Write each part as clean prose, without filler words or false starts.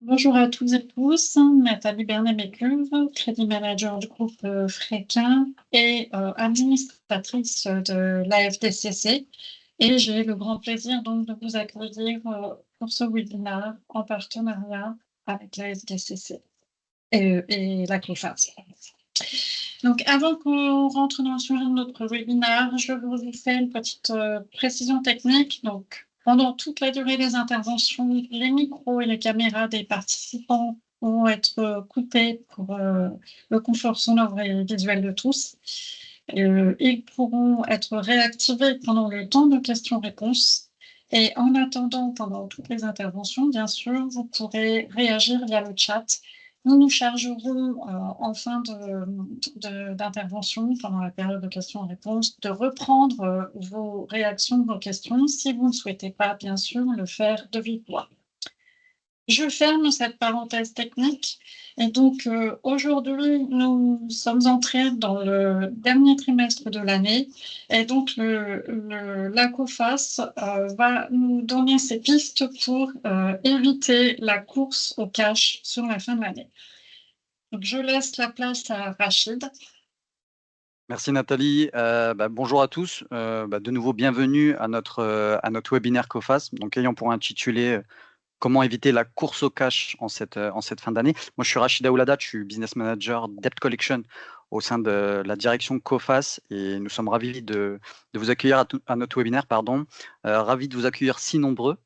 Bonjour à toutes et tous, Nathalie Bernet-Mécuve, Crédit Manager du groupe Fréquin et administratrice de l'AFDCC. Et j'ai le grand plaisir donc de vous accueillir pour ce webinaire en partenariat avec l'AFDCC et la COFAS. Donc, avant qu'on rentre dans le sujet de notre webinaire, je vous fais une petite précision technique. Donc, pendant toute la durée des interventions, les micros et les caméras des participants vont être coupés pour le confort sonore et visuel de tous. Ils pourront être réactivés pendant le temps de questions-réponses. Et en attendant, pendant toutes les interventions, bien sûr, vous pourrez réagir via le chat. Nous nous chargerons en fin d'intervention, pendant la période de questions-réponses, de reprendre vos réactions, vos questions, si vous ne souhaitez pas, bien sûr, le faire de vive voix. Je ferme cette parenthèse technique et donc aujourd'hui, nous sommes entrés dans le dernier trimestre de l'année et donc la COFAS va nous donner ses pistes pour éviter la course au cash sur la fin de l'année. Donc je laisse la place à Rachid. Merci Nathalie. Bonjour à tous. De nouveau, bienvenue à notre webinaire COFAS, donc ayant pour intitulé Comment éviter la course au cash en cette fin d'année. Moi, je suis Rachid Aouladat, je suis Business Manager Debt Collection au sein de la direction COFAS et nous sommes ravis de vous accueillir à notre webinaire. Ravis de vous accueillir si nombreux,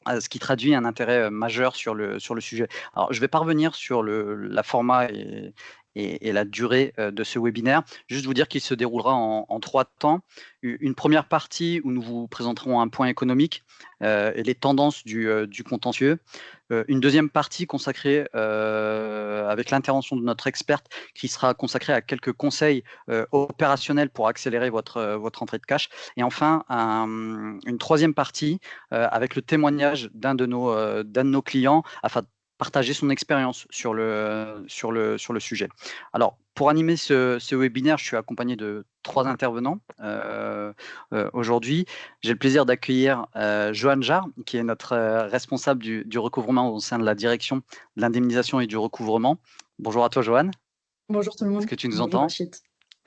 ce qui traduit un intérêt majeur sur le sujet. Alors, je vais pas revenir sur la format et la durée de ce webinaire. Juste vous dire qu'il se déroulera en 3 temps. Une première partie où nous vous présenterons un point économique et les tendances du contentieux. Une deuxième partie consacrée avec l'intervention de notre experte qui sera consacrée à quelques conseils opérationnels pour accélérer votre entrée de cash. Et enfin, une troisième partie avec le témoignage d'un de nos clients afin de partager son expérience sur le sujet. Alors, pour animer ce webinaire, je suis accompagné de 3 intervenants aujourd'hui. J'ai le plaisir d'accueillir Johan Jarre, qui est notre responsable du recouvrement au sein de la direction de l'indemnisation et du recouvrement. Bonjour à toi, Johan. Bonjour tout le monde. Est-ce que tu nous Bonjour entends? Rachid.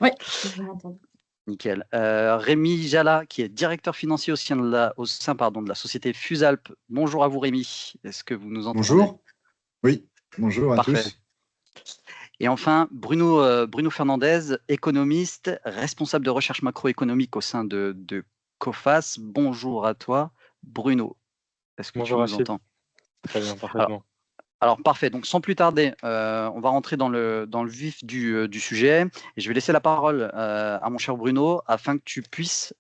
Oui, je vous entends. Nickel. Rémi Jala, qui est directeur financier au sein de la société Fusalp. Bonjour à vous, Rémi. Est-ce que vous nous entendez? Bonjour. Oui, bonjour à Parfait. tous. Et enfin, Bruno Fernandez, économiste, responsable de recherche macroéconomique au sein de COFAS. Bonjour à toi, Bruno. Est-ce que Bonjour tu nous Rachid. entends? Très bien, parfaitement. Alors parfait, donc sans plus tarder, on va rentrer dans le vif du sujet et je vais laisser la parole à mon cher Bruno afin que tu puisses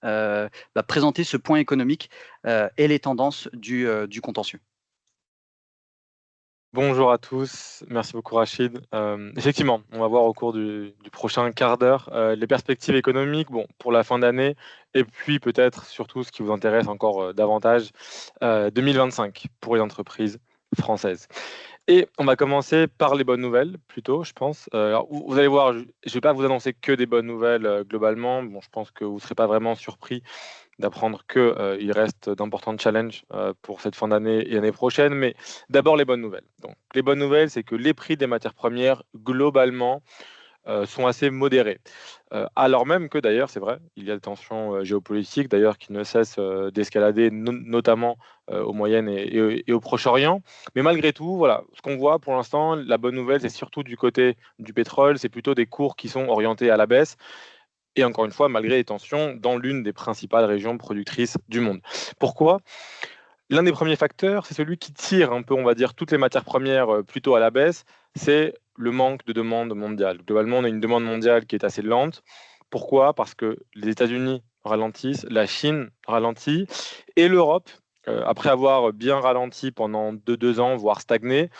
présenter ce point économique et les tendances du contentieux. Bonjour à tous, merci beaucoup Rachid. Effectivement, on va voir au cours du prochain quart d'heure les perspectives économiques pour la fin d'année et puis peut-être surtout ce qui vous intéresse encore davantage, 2025 pour les entreprises françaises. Et on va commencer par les bonnes nouvelles, plutôt, je pense. Alors, vous allez voir, je ne vais pas vous annoncer que des bonnes nouvelles globalement. Je pense que vous ne serez pas vraiment surpris d'apprendre qu'il reste d'importants challenges pour cette fin d'année et l'année prochaine. Mais d'abord, les bonnes nouvelles. Donc, les bonnes nouvelles, c'est que les prix des matières premières, globalement, sont assez modérés. Alors même que d'ailleurs, c'est vrai, il y a des tensions géopolitiques d'ailleurs qui ne cessent d'escalader, notamment au Moyen et au Proche-Orient. Mais malgré tout, voilà, ce qu'on voit pour l'instant, la bonne nouvelle, c'est surtout du côté du pétrole, c'est plutôt des cours qui sont orientés à la baisse. Et encore une fois, malgré les tensions dans l'une des principales régions productrices du monde. Pourquoi ? L'un des premiers facteurs, c'est celui qui tire un peu, on va dire, toutes les matières premières plutôt à la baisse, c'est le manque de demande mondiale. Globalement, on a une demande mondiale qui est assez lente. Pourquoi ? Parce que les États-Unis ralentissent, la Chine ralentit, et l'Europe, après avoir bien ralenti pendant 2 ans, voire stagné,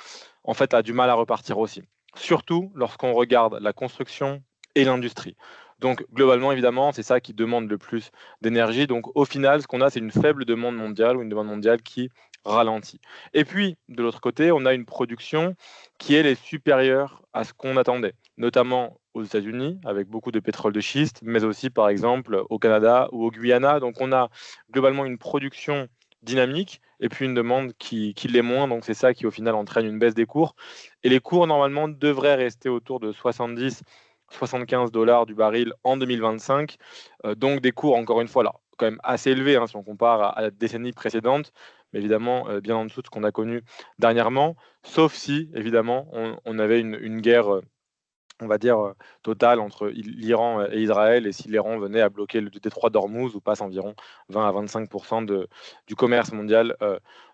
en fait, a du mal à repartir aussi. Surtout lorsqu'on regarde la construction et l'industrie. Donc, globalement, évidemment, c'est ça qui demande le plus d'énergie. Donc, au final, ce qu'on a, c'est une faible demande mondiale ou une demande mondiale qui ralentit. Et puis, de l'autre côté, on a une production qui, elle, est supérieure à ce qu'on attendait, notamment aux États-Unis, avec beaucoup de pétrole de schiste, mais aussi, par exemple, au Canada ou au Guyana. Donc, on a globalement une production dynamique et puis une demande qui l'est moins. Donc c'est ça qui au final entraîne une baisse des cours. Et les cours normalement devraient rester autour de 70-75 dollars du baril en 2025. Donc des cours encore une fois là quand même assez élevés si on compare à la décennie précédente, mais évidemment bien en dessous de ce qu'on a connu dernièrement, sauf si évidemment on avait une guerre on va dire, totale entre l'Iran et Israël, et si l'Iran venait à bloquer le détroit d'Ormuz, où passe environ 20 à 25% du commerce mondial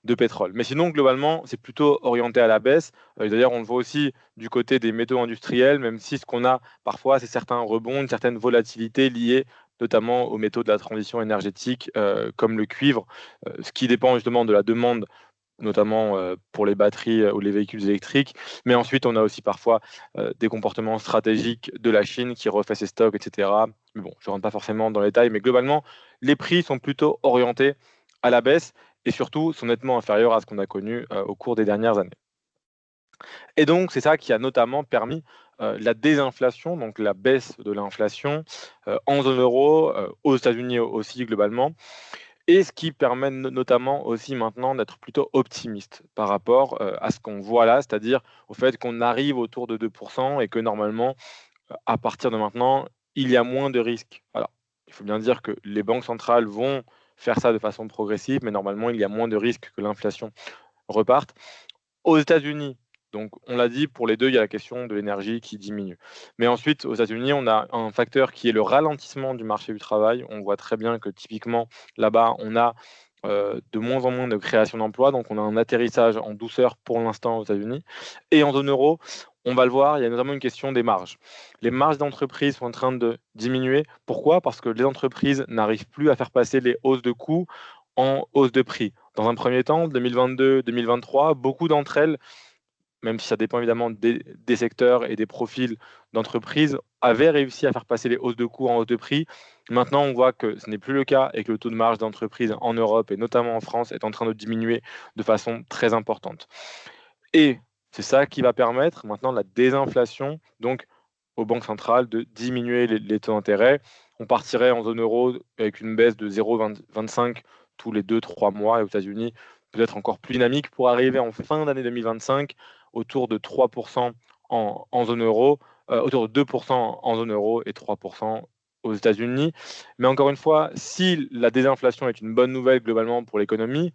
de pétrole. Mais sinon, globalement, c'est plutôt orienté à la baisse. D'ailleurs, on le voit aussi du côté des métaux industriels, même si ce qu'on a parfois, c'est certains rebonds, une certaine volatilité liée notamment aux métaux de la transition énergétique, comme le cuivre, ce qui dépend justement de la demande notamment pour les batteries ou les véhicules électriques. Mais ensuite, on a aussi parfois des comportements stratégiques de la Chine qui refait ses stocks, etc. Mais bon, je ne rentre pas forcément dans les détails, mais globalement, les prix sont plutôt orientés à la baisse et surtout sont nettement inférieurs à ce qu'on a connu au cours des dernières années. Et donc, c'est ça qui a notamment permis la désinflation, donc la baisse de l'inflation en zone euro, aux États-Unis aussi globalement, et ce qui permet notamment aussi maintenant d'être plutôt optimiste par rapport à ce qu'on voit là, c'est-à-dire au fait qu'on arrive autour de 2% et que normalement, à partir de maintenant, il y a moins de risques. Alors, il faut bien dire que les banques centrales vont faire ça de façon progressive, mais normalement, il y a moins de risques que l'inflation reparte. Aux États-Unis, donc on l'a dit, pour les deux, il y a la question de l'énergie qui diminue. Mais ensuite, aux États-Unis, on a un facteur qui est le ralentissement du marché du travail. On voit très bien que typiquement, là-bas, on a de moins en moins de création d'emplois, donc on a un atterrissage en douceur pour l'instant aux États-Unis. Et en zone euro, on va le voir, il y a notamment une question des marges. Les marges d'entreprise sont en train de diminuer. Pourquoi? Parce que les entreprises n'arrivent plus à faire passer les hausses de coûts en hausse de prix. Dans un premier temps, 2022-2023, beaucoup d'entre elles, même si ça dépend évidemment des secteurs et des profils d'entreprise, avaient réussi à faire passer les hausses de coûts en hausse de prix. Maintenant, on voit que ce n'est plus le cas et que le taux de marge d'entreprise en Europe et notamment en France est en train de diminuer de façon très importante. Et c'est ça qui va permettre maintenant la désinflation, donc aux banques centrales de diminuer les taux d'intérêt. On partirait en zone euro avec une baisse de 0,25 tous les 2-3 mois et aux États-Unis peut-être encore plus dynamique pour arriver en fin d'année 2025 autour de 3% en zone euro, autour de 2% en zone euro et 3% aux États-Unis. Mais encore une fois, si la désinflation est une bonne nouvelle globalement pour l'économie,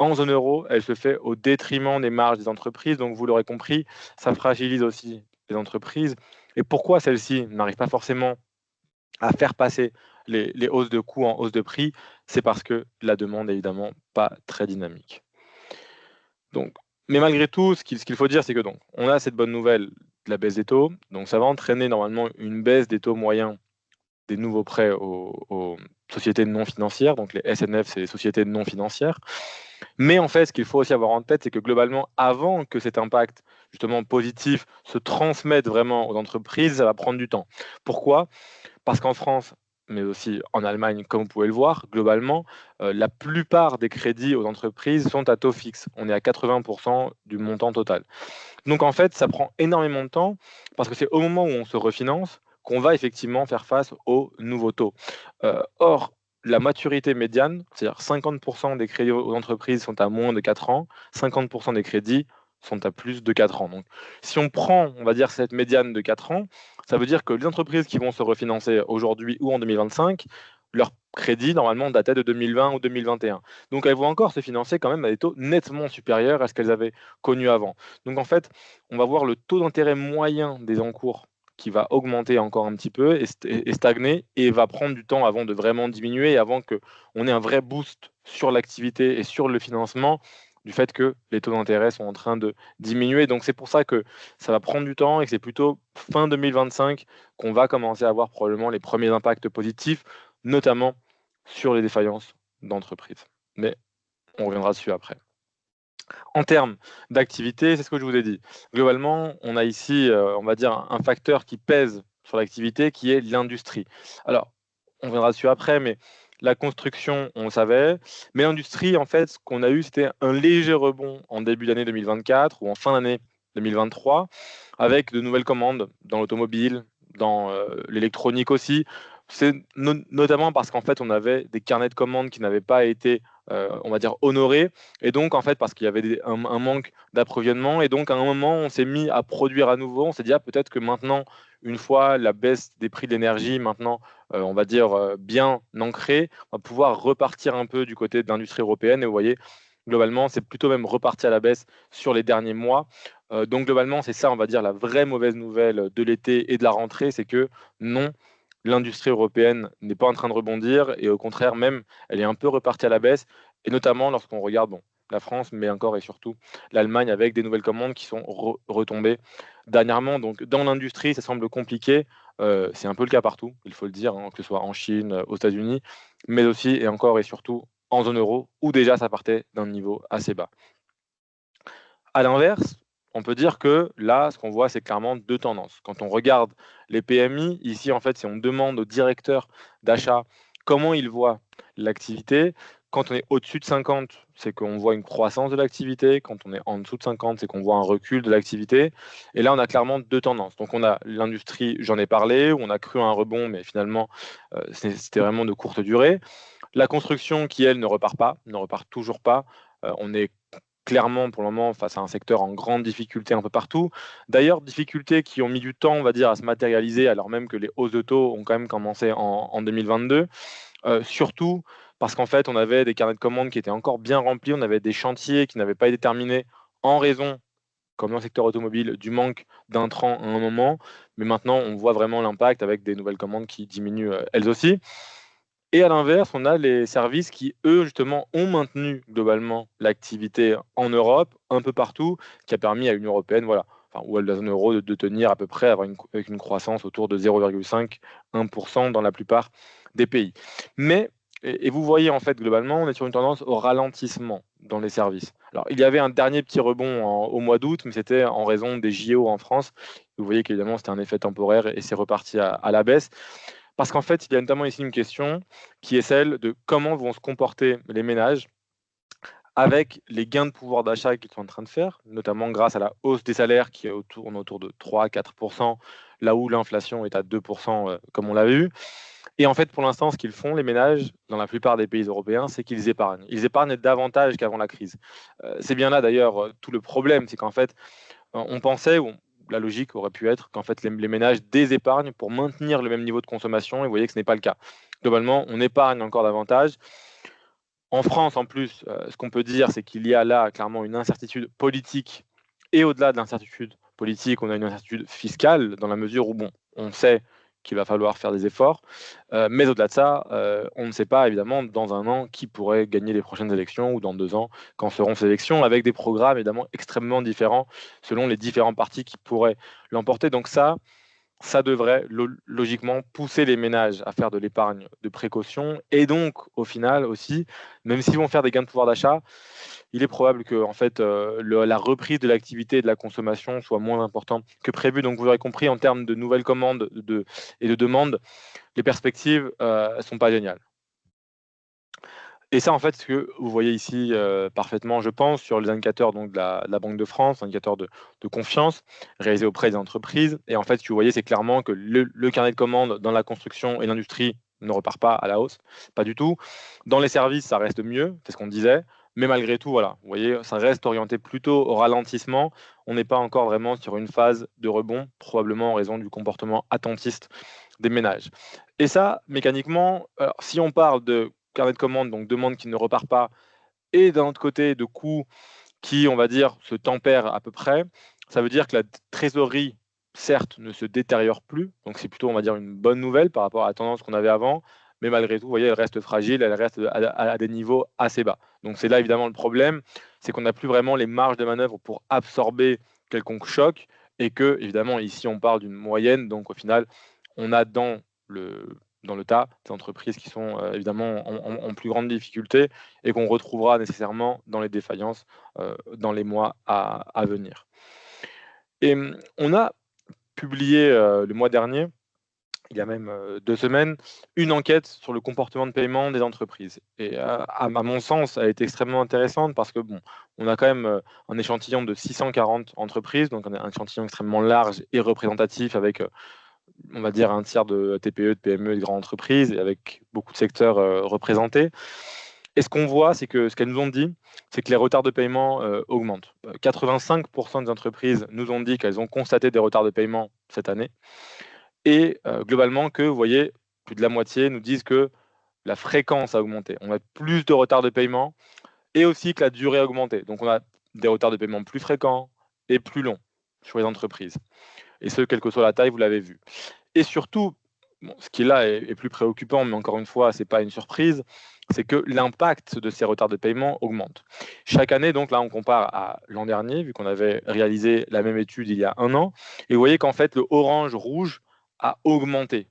en zone euro, elle se fait au détriment des marges des entreprises. Donc, vous l'aurez compris, ça fragilise aussi les entreprises. Et pourquoi celles-ci n'arrivent pas forcément à faire passer les hausses de coûts en hausse de prix? C'est parce que la demande est évidemment pas très dynamique. Donc, mais malgré tout, ce qu'il faut dire, c'est que donc, on a cette bonne nouvelle de la baisse des taux. Donc, ça va entraîner normalement une baisse des taux moyens des nouveaux prêts aux sociétés non financières. Donc, les SNF, c'est les sociétés non financières. Mais en fait, ce qu'il faut aussi avoir en tête, c'est que globalement, avant que cet impact justement positif se transmette vraiment aux entreprises, ça va prendre du temps. Pourquoi? Parce qu'en France, mais aussi en Allemagne, comme vous pouvez le voir, globalement, la plupart des crédits aux entreprises sont à taux fixe. On est à 80% du montant total. Donc en fait, ça prend énormément de temps parce que c'est au moment où on se refinance qu'on va effectivement faire face aux nouveaux taux. Or, la maturité médiane, c'est-à-dire 50% des crédits aux entreprises sont à moins de 4 ans, 50% des crédits sont à plus de 4 ans. Donc, si on prend, on va dire, cette médiane de 4 ans, ça veut dire que les entreprises qui vont se refinancer aujourd'hui ou en 2025, leur crédit, normalement, datait de 2020 ou 2021. Donc, elles vont encore se financer quand même à des taux nettement supérieurs à ce qu'elles avaient connu avant. Donc, en fait, on va voir le taux d'intérêt moyen des encours qui va augmenter encore un petit peu et stagner et va prendre du temps avant de vraiment diminuer et avant qu'on ait un vrai boost sur l'activité et sur le financement du fait que les taux d'intérêt sont en train de diminuer. Donc c'est pour ça que ça va prendre du temps et que c'est plutôt fin 2025 qu'on va commencer à avoir probablement les premiers impacts positifs, notamment sur les défaillances d'entreprises. Mais on reviendra dessus après. En termes d'activité, c'est ce que je vous ai dit. Globalement, on a ici, on va dire, un facteur qui pèse sur l'activité, qui est l'industrie. Alors, on reviendra dessus après, mais la construction, on le savait. Mais l'industrie, en fait, ce qu'on a eu, c'était un léger rebond en début d'année 2024 ou en fin d'année 2023, avec de nouvelles commandes dans l'automobile, dans l'électronique aussi. C'est notamment parce qu'en fait, on avait des carnets de commandes qui n'avaient pas été on va dire, honorés. Et donc, en fait, parce qu'il y avait un manque d'approvisionnement, et donc à un moment, on s'est mis à produire à nouveau. On s'est dit, peut-être que maintenant, une fois la baisse des prix de l'énergie, maintenant, on va dire, bien ancrée, on va pouvoir repartir un peu du côté de l'industrie européenne. Et vous voyez, globalement, c'est plutôt même reparti à la baisse sur les derniers mois. Donc, globalement, c'est ça, on va dire, la vraie mauvaise nouvelle de l'été et de la rentrée, c'est que non, l'industrie européenne n'est pas en train de rebondir, et au contraire, même, elle est un peu repartie à la baisse, et notamment lorsqu'on regarde la France, mais encore et surtout l'Allemagne, avec des nouvelles commandes qui sont retombées dernièrement. Donc, dans l'industrie, ça semble compliqué. C'est un peu le cas partout, il faut le dire, que ce soit en Chine, aux États-Unis, mais aussi et encore et surtout en zone euro, où déjà ça partait d'un niveau assez bas. À l'inverse, on peut dire que là, ce qu'on voit, c'est clairement deux tendances. Quand on regarde les PMI, ici, en fait, si on demande au directeur d'achat comment il voit l'activité, quand on est au-dessus de 50, c'est qu'on voit une croissance de l'activité. Quand on est en dessous de 50, c'est qu'on voit un recul de l'activité. Et là, on a clairement deux tendances. Donc, on a l'industrie, j'en ai parlé, où on a cru à un rebond, mais finalement, c'était vraiment de courte durée. La construction qui, elle, ne repart toujours pas. On est clairement pour le moment face à un secteur en grande difficulté un peu partout. D'ailleurs, difficultés qui ont mis du temps, on va dire, à se matérialiser, alors même que les hausses de taux ont quand même commencé en 2022. Surtout parce qu'en fait, on avait des carnets de commandes qui étaient encore bien remplis, on avait des chantiers qui n'avaient pas été terminés en raison, comme dans le secteur automobile, du manque d'intrants à un moment. Mais maintenant, on voit vraiment l'impact avec des nouvelles commandes qui diminuent elles aussi. Et à l'inverse, on a les services qui, eux, justement, ont maintenu globalement l'activité en Europe, un peu partout, qui a permis à l'Union européenne, ou à la zone euro, de tenir à peu près avec une croissance autour de 0,5-1% dans la plupart des pays. Mais, et vous voyez, en fait, globalement, on est sur une tendance au ralentissement dans les services. Alors, il y avait un dernier petit rebond au mois d'août, mais c'était en raison des JO en France. Vous voyez qu'évidemment, c'était un effet temporaire et c'est reparti à la baisse. Parce qu'en fait, il y a notamment ici une question qui est celle de comment vont se comporter les ménages avec les gains de pouvoir d'achat qu'ils sont en train de faire, notamment grâce à la hausse des salaires qui est autour de 3-4%, là où l'inflation est à 2%, comme on l'avait vu. Et en fait, pour l'instant, ce qu'ils font, les ménages, dans la plupart des pays européens, c'est qu'ils épargnent. Ils épargnent davantage qu'avant la crise. C'est bien là, d'ailleurs, tout le problème, c'est qu'en fait, on pensait, la logique aurait pu être qu'en fait les ménages désépargnent pour maintenir le même niveau de consommation, et vous voyez que ce n'est pas le cas. Globalement, on épargne encore davantage. En France, en plus, ce qu'on peut dire, c'est qu'il y a là clairement une incertitude politique, et au-delà de l'incertitude politique, on a une incertitude fiscale, dans la mesure où, on sait qu'il va falloir faire des efforts, mais au-delà de ça, on ne sait pas, évidemment, dans un an, qui pourrait gagner les prochaines élections, ou dans 2 ans, quand seront ces élections, avec des programmes, évidemment, extrêmement différents, selon les différents partis qui pourraient l'emporter. Donc ça devrait logiquement pousser les ménages à faire de l'épargne de précaution, et donc, au final aussi, même s'ils vont faire des gains de pouvoir d'achat, il est probable que en fait, la reprise de l'activité et de la consommation soit moins importante que prévu. Donc vous aurez compris, en termes de nouvelles commandes et de demandes, les perspectives ne sont pas géniales. Et ça, en fait, ce que vous voyez ici parfaitement, je pense, sur les indicateurs donc, de la Banque de France, indicateurs de confiance réalisés auprès des entreprises. Et en fait, ce que vous voyez, c'est clairement que le carnet de commandes dans la construction et l'industrie ne repart pas à la hausse, pas du tout. Dans les services, ça reste mieux, c'est ce qu'on disait. Mais malgré tout, voilà, vous voyez, ça reste orienté plutôt au ralentissement. On n'est pas encore vraiment sur une phase de rebond, probablement en raison du comportement attentiste des ménages. Et ça, mécaniquement, si on parle de carnet de commandes, donc demande qui ne repart pas, et d'un autre côté, de coûts qui, on va dire, se tempèrent à peu près, ça veut dire que la trésorerie, certes, ne se détériore plus, donc c'est plutôt, on va dire, une bonne nouvelle par rapport à la tendance qu'on avait avant, mais malgré tout, vous voyez, elle reste fragile, elle reste à des niveaux assez bas. Donc c'est là, évidemment, le problème, c'est qu'on n'a plus vraiment les marges de manœuvre pour absorber quelconque choc, et que, évidemment, ici, on parle d'une moyenne, donc au final, on a dans le tas des entreprises qui sont évidemment en plus grande difficulté, et qu'on retrouvera nécessairement dans les défaillances dans les mois à venir. Et on a publié le mois dernier, il y a même 2 semaines, une enquête sur le comportement de paiement des entreprises. Et à mon sens, elle est extrêmement intéressante parce que on a quand même un échantillon de 640 entreprises, donc un échantillon extrêmement large et représentatif, avec on va dire un tiers de TPE, de PME et de grandes entreprises, et avec beaucoup de secteurs représentés. Et ce qu'on voit, c'est que ce qu'elles nous ont dit, c'est que les retards de paiement augmentent. 85% des entreprises nous ont dit qu'elles ont constaté des retards de paiement cette année. Et globalement, vous voyez, plus de la moitié nous disent que la fréquence a augmenté. On a plus de retards de paiement et aussi que la durée a augmenté. Donc, on a des retards de paiement plus fréquents et plus longs sur les entreprises. Et ce, quelle que soit la taille, vous l'avez vu. Et surtout, ce qui là est plus préoccupant, mais encore une fois, ce n'est pas une surprise, c'est que l'impact de ces retards de paiement augmente. Chaque année, donc là, on compare à l'an dernier, vu qu'on avait réalisé la même étude il y a 1 an, et vous voyez qu'en fait, le orange-rouge a augmenté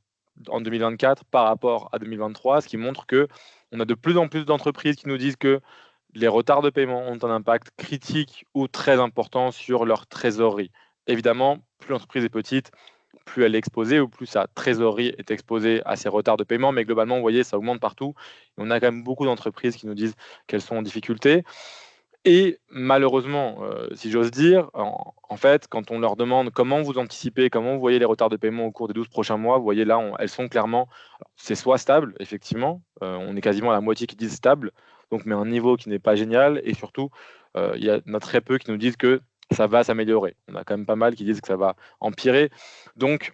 en 2024 par rapport à 2023, ce qui montre qu'on a de plus en plus d'entreprises qui nous disent que les retards de paiement ont un impact critique ou très important sur leur trésorerie. Évidemment, plus l'entreprise est petite, plus elle est exposée ou plus sa trésorerie est exposée à ces retards de paiement. Mais globalement, vous voyez, ça augmente partout. Et on a quand même beaucoup d'entreprises qui nous disent qu'elles sont en difficulté. Et malheureusement, si j'ose dire, en fait, quand on leur demande comment vous anticipez, comment vous voyez les retards de paiement au cours des 12 prochains mois, vous voyez là, elles sont clairement, c'est soit stable, effectivement, on est quasiment à la moitié qui disent stable, donc mais un niveau qui n'est pas génial, et surtout, il y en a très peu qui nous disent que ça va s'améliorer. On a quand même pas mal qui disent que ça va empirer. Donc,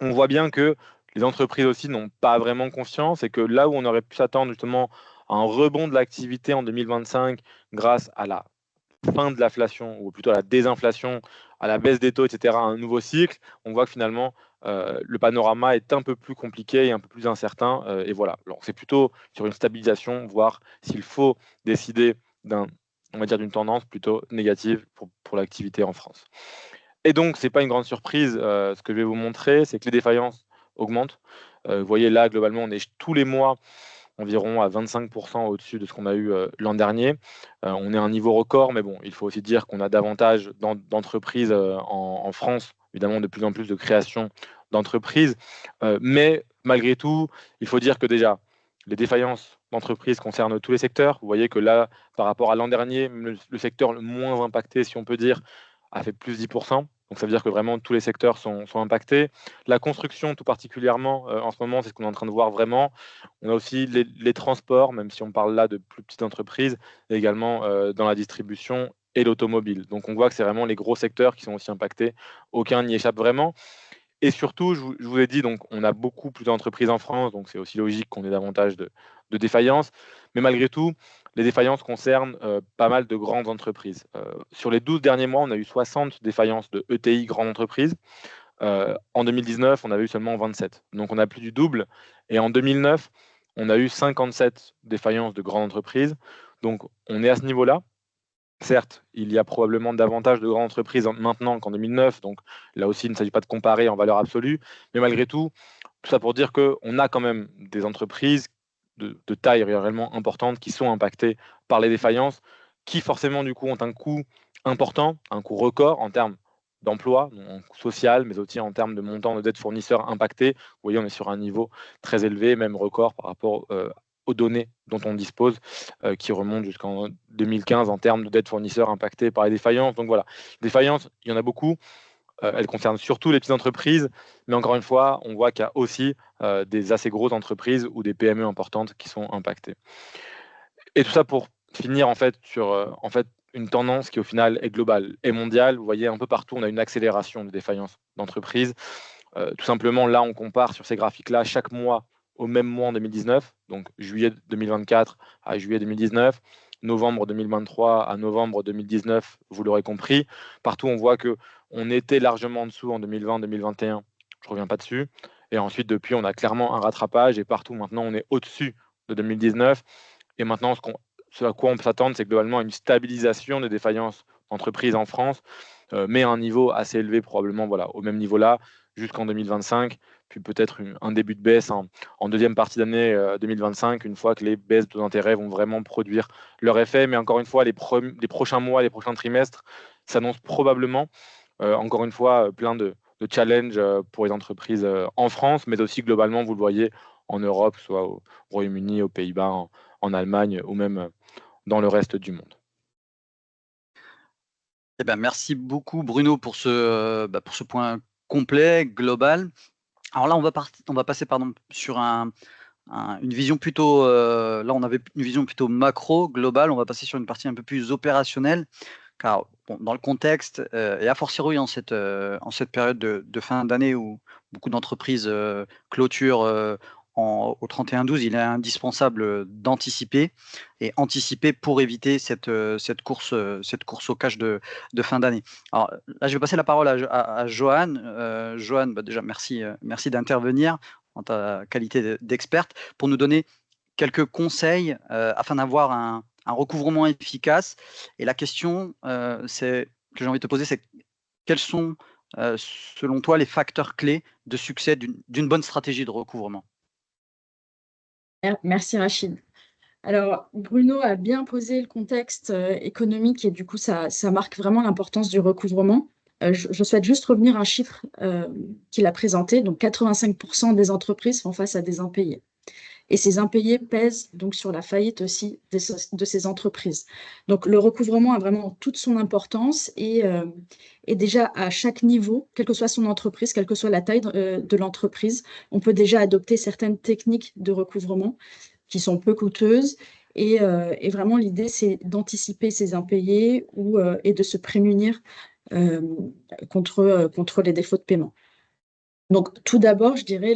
on voit bien que les entreprises aussi n'ont pas vraiment confiance et que là où on aurait pu s'attendre justement à un rebond de l'activité en 2025 grâce à la fin de l'inflation, ou plutôt à la désinflation, à la baisse des taux, etc., à un nouveau cycle, on voit que finalement, le panorama est un peu plus compliqué et un peu plus incertain. Et voilà, alors c'est plutôt sur une stabilisation, voir s'il faut décider d'une tendance plutôt négative pour l'activité en France. Et donc, ce n'est pas une grande surprise, ce que je vais vous montrer, c'est que les défaillances augmentent. Vous voyez là, globalement, on est tous les mois environ à 25% au-dessus de ce qu'on a eu l'an dernier. On est à un niveau record, mais bon, il faut aussi dire qu'on a davantage d'entreprises en France, évidemment de plus en plus de création d'entreprises. Mais malgré tout, il faut dire que déjà, les défaillances d'entreprises concernent tous les secteurs. Vous voyez que là, par rapport à l'an dernier, le secteur le moins impacté, si on peut dire, a fait plus 10%. Donc ça veut dire que vraiment tous les secteurs sont impactés. La construction tout particulièrement, en ce moment, c'est ce qu'on est en train de voir vraiment. On a aussi les transports, même si on parle là de plus petites entreprises, et également dans la distribution et l'automobile. Donc on voit que c'est vraiment les gros secteurs qui sont aussi impactés. Aucun n'y échappe vraiment. Et surtout, je vous ai dit, donc, on a beaucoup plus d'entreprises en France, donc c'est aussi logique qu'on ait davantage de défaillances. Mais malgré tout, les défaillances concernent pas mal de grandes entreprises. Sur les 12 derniers mois, on a eu 60 défaillances de ETI grandes entreprises. En 2019, on avait eu seulement 27. Donc on a plus du double. Et en 2009, on a eu 57 défaillances de grandes entreprises. Donc on est à ce niveau-là. Certes, il y a probablement davantage de grandes entreprises maintenant qu'en 2009, donc là aussi, il ne s'agit pas de comparer en valeur absolue, mais malgré tout ça pour dire qu'on a quand même des entreprises de taille réellement importante qui sont impactées par les défaillances, qui forcément du coup ont un coût important, un coût record en termes d'emploi, en coût social, mais aussi en termes de montant de dette fournisseurs impactés. Vous voyez, on est sur un niveau très élevé, même record par rapport aux données dont on dispose, qui remontent jusqu'en 2015 en termes de dettes fournisseurs impactées par les défaillances. Donc voilà, défaillances, il y en a beaucoup. Elles concernent surtout les petites entreprises, mais encore une fois, on voit qu'il y a aussi des assez grosses entreprises ou des PME importantes qui sont impactées. Et tout ça pour finir en fait sur une tendance qui au final est globale et mondiale. Vous voyez, un peu partout, on a une accélération de défaillances d'entreprises. Tout simplement, là, on compare sur ces graphiques-là chaque mois au même mois en 2019, donc juillet 2024 à juillet 2019, novembre 2023 à novembre 2019, vous l'aurez compris. Partout, on voit qu'on était largement en dessous en 2020-2021, je ne reviens pas dessus. Et ensuite, depuis, on a clairement un rattrapage et partout, maintenant, on est au-dessus de 2019. Et maintenant, ce à quoi on peut s'attendre, c'est globalement une stabilisation des défaillances d'entreprises en France, mais à un niveau assez élevé, probablement voilà, au même niveau là, jusqu'en 2025, puis peut-être un début de baisse en deuxième partie d'année 2025, une fois que les baisses de taux d'intérêt vont vraiment produire leur effet. Mais encore une fois, les prochains mois, les prochains trimestres s'annoncent probablement, encore une fois, plein de challenges pour les entreprises en France, mais aussi globalement, vous le voyez, en Europe, soit au Royaume-Uni, aux Pays-Bas, en Allemagne ou même dans le reste du monde. Eh ben, merci beaucoup Bruno pour ce point complet, global. Alors là, on va passer sur un une vision plutôt, là on avait une vision plutôt macro, globale, on va passer sur une partie un peu plus opérationnelle, car bon, dans le contexte, et a fortiori en cette période de fin d'année où beaucoup d'entreprises clôturent au 31-12, il est indispensable d'anticiper et anticiper pour éviter cette course au cash de fin d'année. Alors là, je vais passer la parole à Johan. Johan, déjà, merci d'intervenir en ta qualité d'experte pour nous donner quelques conseils afin d'avoir un recouvrement efficace. Et la question que j'ai envie de te poser, c'est quels sont, selon toi, les facteurs clés de succès d'une bonne stratégie de recouvrement? Merci Rachid. Alors, Bruno a bien posé le contexte économique et du coup, ça marque vraiment l'importance du recouvrement. Je souhaite juste revenir à un chiffre qu'il a présenté. Donc, 85% des entreprises font face à des impayés. Et ces impayés pèsent donc sur la faillite aussi de ces entreprises. Donc, le recouvrement a vraiment toute son importance et déjà à chaque niveau, quelle que soit son entreprise, quelle que soit la taille de l'entreprise, on peut déjà adopter certaines techniques de recouvrement qui sont peu coûteuses. Et vraiment, l'idée, c'est d'anticiper ces impayés et de se prémunir contre les défauts de paiement. Donc, tout d'abord, je dirais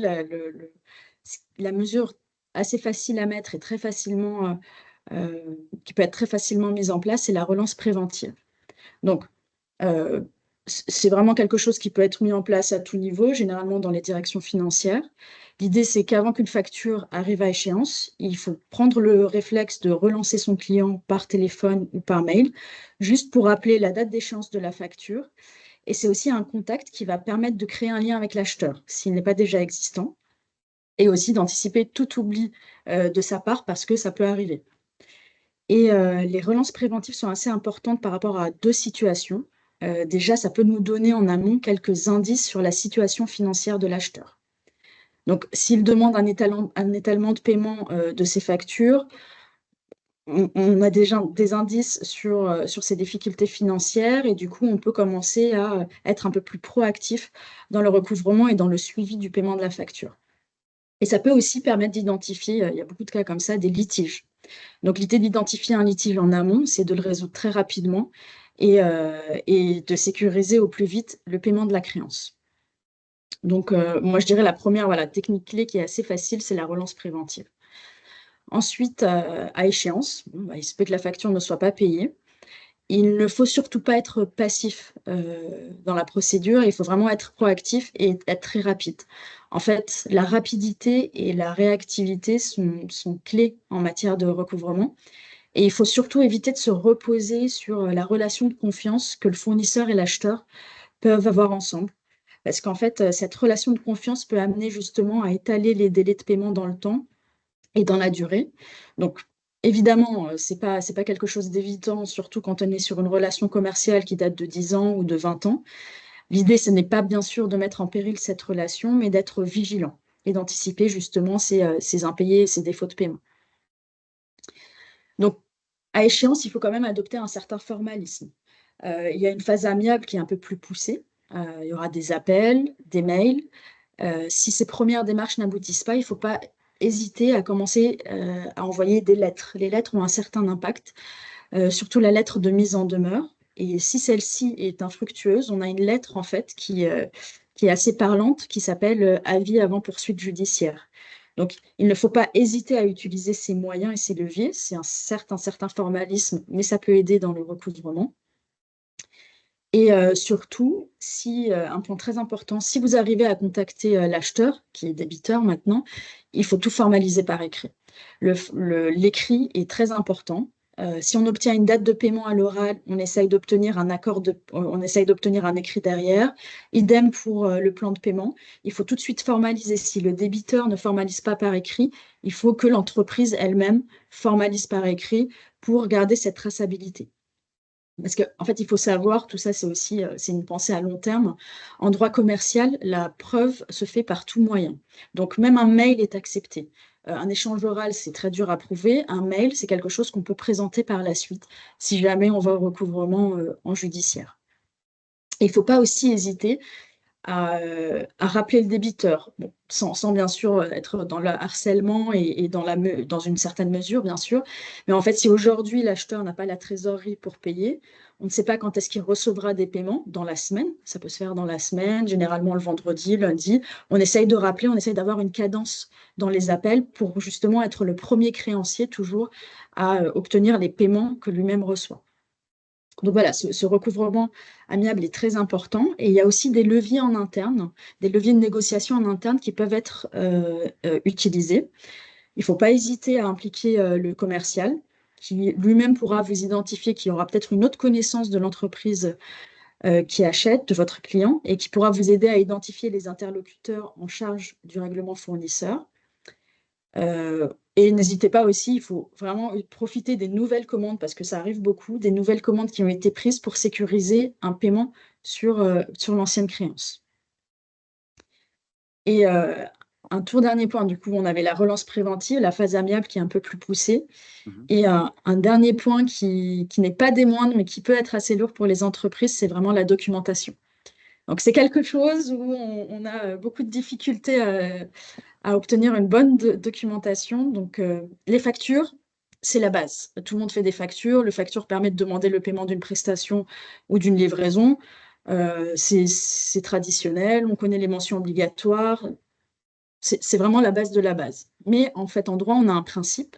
la mesure assez facile à mettre et très facilement, qui peut être très facilement mise en place, c'est la relance préventive. Donc, c'est vraiment quelque chose qui peut être mis en place à tout niveau, généralement dans les directions financières. L'idée, c'est qu'avant qu'une facture arrive à échéance, il faut prendre le réflexe de relancer son client par téléphone ou par mail, juste pour rappeler la date d'échéance de la facture. Et c'est aussi un contact qui va permettre de créer un lien avec l'acheteur, s'il n'est pas déjà existant, et aussi d'anticiper tout oubli de sa part, parce que ça peut arriver. Et les relances préventives sont assez importantes par rapport à deux situations. Déjà, ça peut nous donner en amont quelques indices sur la situation financière de l'acheteur. Donc, s'il demande un étalement de paiement de ses factures, on a déjà des indices sur ses difficultés financières et du coup, on peut commencer à être un peu plus proactif dans le recouvrement et dans le suivi du paiement de la facture. Et ça peut aussi permettre d'identifier, il y a beaucoup de cas comme ça, des litiges. Donc, l'idée d'identifier un litige en amont, c'est de le résoudre très rapidement et de sécuriser au plus vite le paiement de la créance. Donc, moi, je dirais la première technique clé qui est assez facile, c'est la relance préventive. Ensuite, à échéance, il se peut que la facture ne soit pas payée. Il ne faut surtout pas être passif dans la procédure, il faut vraiment être proactif et être très rapide. En fait, la rapidité et la réactivité sont clés en matière de recouvrement. Et il faut surtout éviter de se reposer sur la relation de confiance que le fournisseur et l'acheteur peuvent avoir ensemble. Parce qu'en fait, cette relation de confiance peut amener justement à étaler les délais de paiement dans le temps et dans la durée. Donc, évidemment, c'est pas quelque chose d'évident, surtout quand on est sur une relation commerciale qui date de 10 ans ou de 20 ans. L'idée, ce n'est pas bien sûr de mettre en péril cette relation, mais d'être vigilant et d'anticiper justement ces impayés et ces défauts de paiement. Donc, à échéance, il faut quand même adopter un certain formalisme. Il y a une phase amiable qui est un peu plus poussée. Il y aura des appels, des mails. Si ces premières démarches n'aboutissent pas, il ne faut pas hésiter à commencer à envoyer des lettres. Les lettres ont un certain impact, surtout la lettre de mise en demeure. Et si celle-ci est infructueuse, on a une lettre en fait qui est assez parlante, qui s'appelle avis avant poursuite judiciaire. Donc, il ne faut pas hésiter à utiliser ces moyens et ces leviers. C'est un certain formalisme, mais ça peut aider dans le recouvrement. Et surtout, un point très important, si vous arrivez à contacter l'acheteur, qui est débiteur maintenant, il faut tout formaliser par écrit. L'écrit est très important. Si on obtient une date de paiement à l'oral, on essaye d'obtenir un écrit derrière. Idem pour le plan de paiement. Il faut tout de suite formaliser. Si le débiteur ne formalise pas par écrit, il faut que l'entreprise elle-même formalise par écrit pour garder cette traçabilité. Parce qu'en fait, il faut savoir, tout ça, c'est une pensée à long terme. En droit commercial, la preuve se fait par tout moyen. Donc, même un mail est accepté. Un échange oral, c'est très dur à prouver. Un mail, c'est quelque chose qu'on peut présenter par la suite, si jamais on va au recouvrement en judiciaire. Et il ne faut pas aussi hésiter à rappeler le débiteur, bon, sans bien sûr être dans le harcèlement et dans une certaine mesure, bien sûr. Mais en fait, si aujourd'hui l'acheteur n'a pas la trésorerie pour payer, on ne sait pas quand est-ce qu'il recevra des paiements dans la semaine. Ça peut se faire dans la semaine, généralement le vendredi, lundi. On essaye de rappeler, on essaye d'avoir une cadence dans les appels pour justement être le premier créancier toujours à obtenir les paiements que lui-même reçoit. Donc voilà, ce recouvrement amiable est très important. Et il y a aussi des leviers en interne, des leviers de négociation en interne qui peuvent être utilisés. Il ne faut pas hésiter à impliquer le commercial, qui lui-même pourra vous identifier, qui aura peut-être une autre connaissance de l'entreprise qui achète, de votre client, et qui pourra vous aider à identifier les interlocuteurs en charge du règlement fournisseur. Et n'hésitez pas aussi, il faut vraiment profiter des nouvelles commandes, parce que ça arrive beaucoup, des nouvelles commandes qui ont été prises pour sécuriser un paiement sur l'ancienne créance. Et un tout dernier point, du coup, on avait la relance préventive, la phase amiable qui est un peu plus poussée. Et un dernier point qui n'est pas des moindres, mais qui peut être assez lourd pour les entreprises, c'est vraiment la documentation. Donc c'est quelque chose où on a beaucoup de difficultés à obtenir une bonne documentation. Donc, les factures, c'est la base. Tout le monde fait des factures. Le facture permet de demander le paiement d'une prestation ou d'une livraison. C'est traditionnel. On connaît les mentions obligatoires. C'est vraiment la base de la base. Mais en fait, en droit, on a un principe,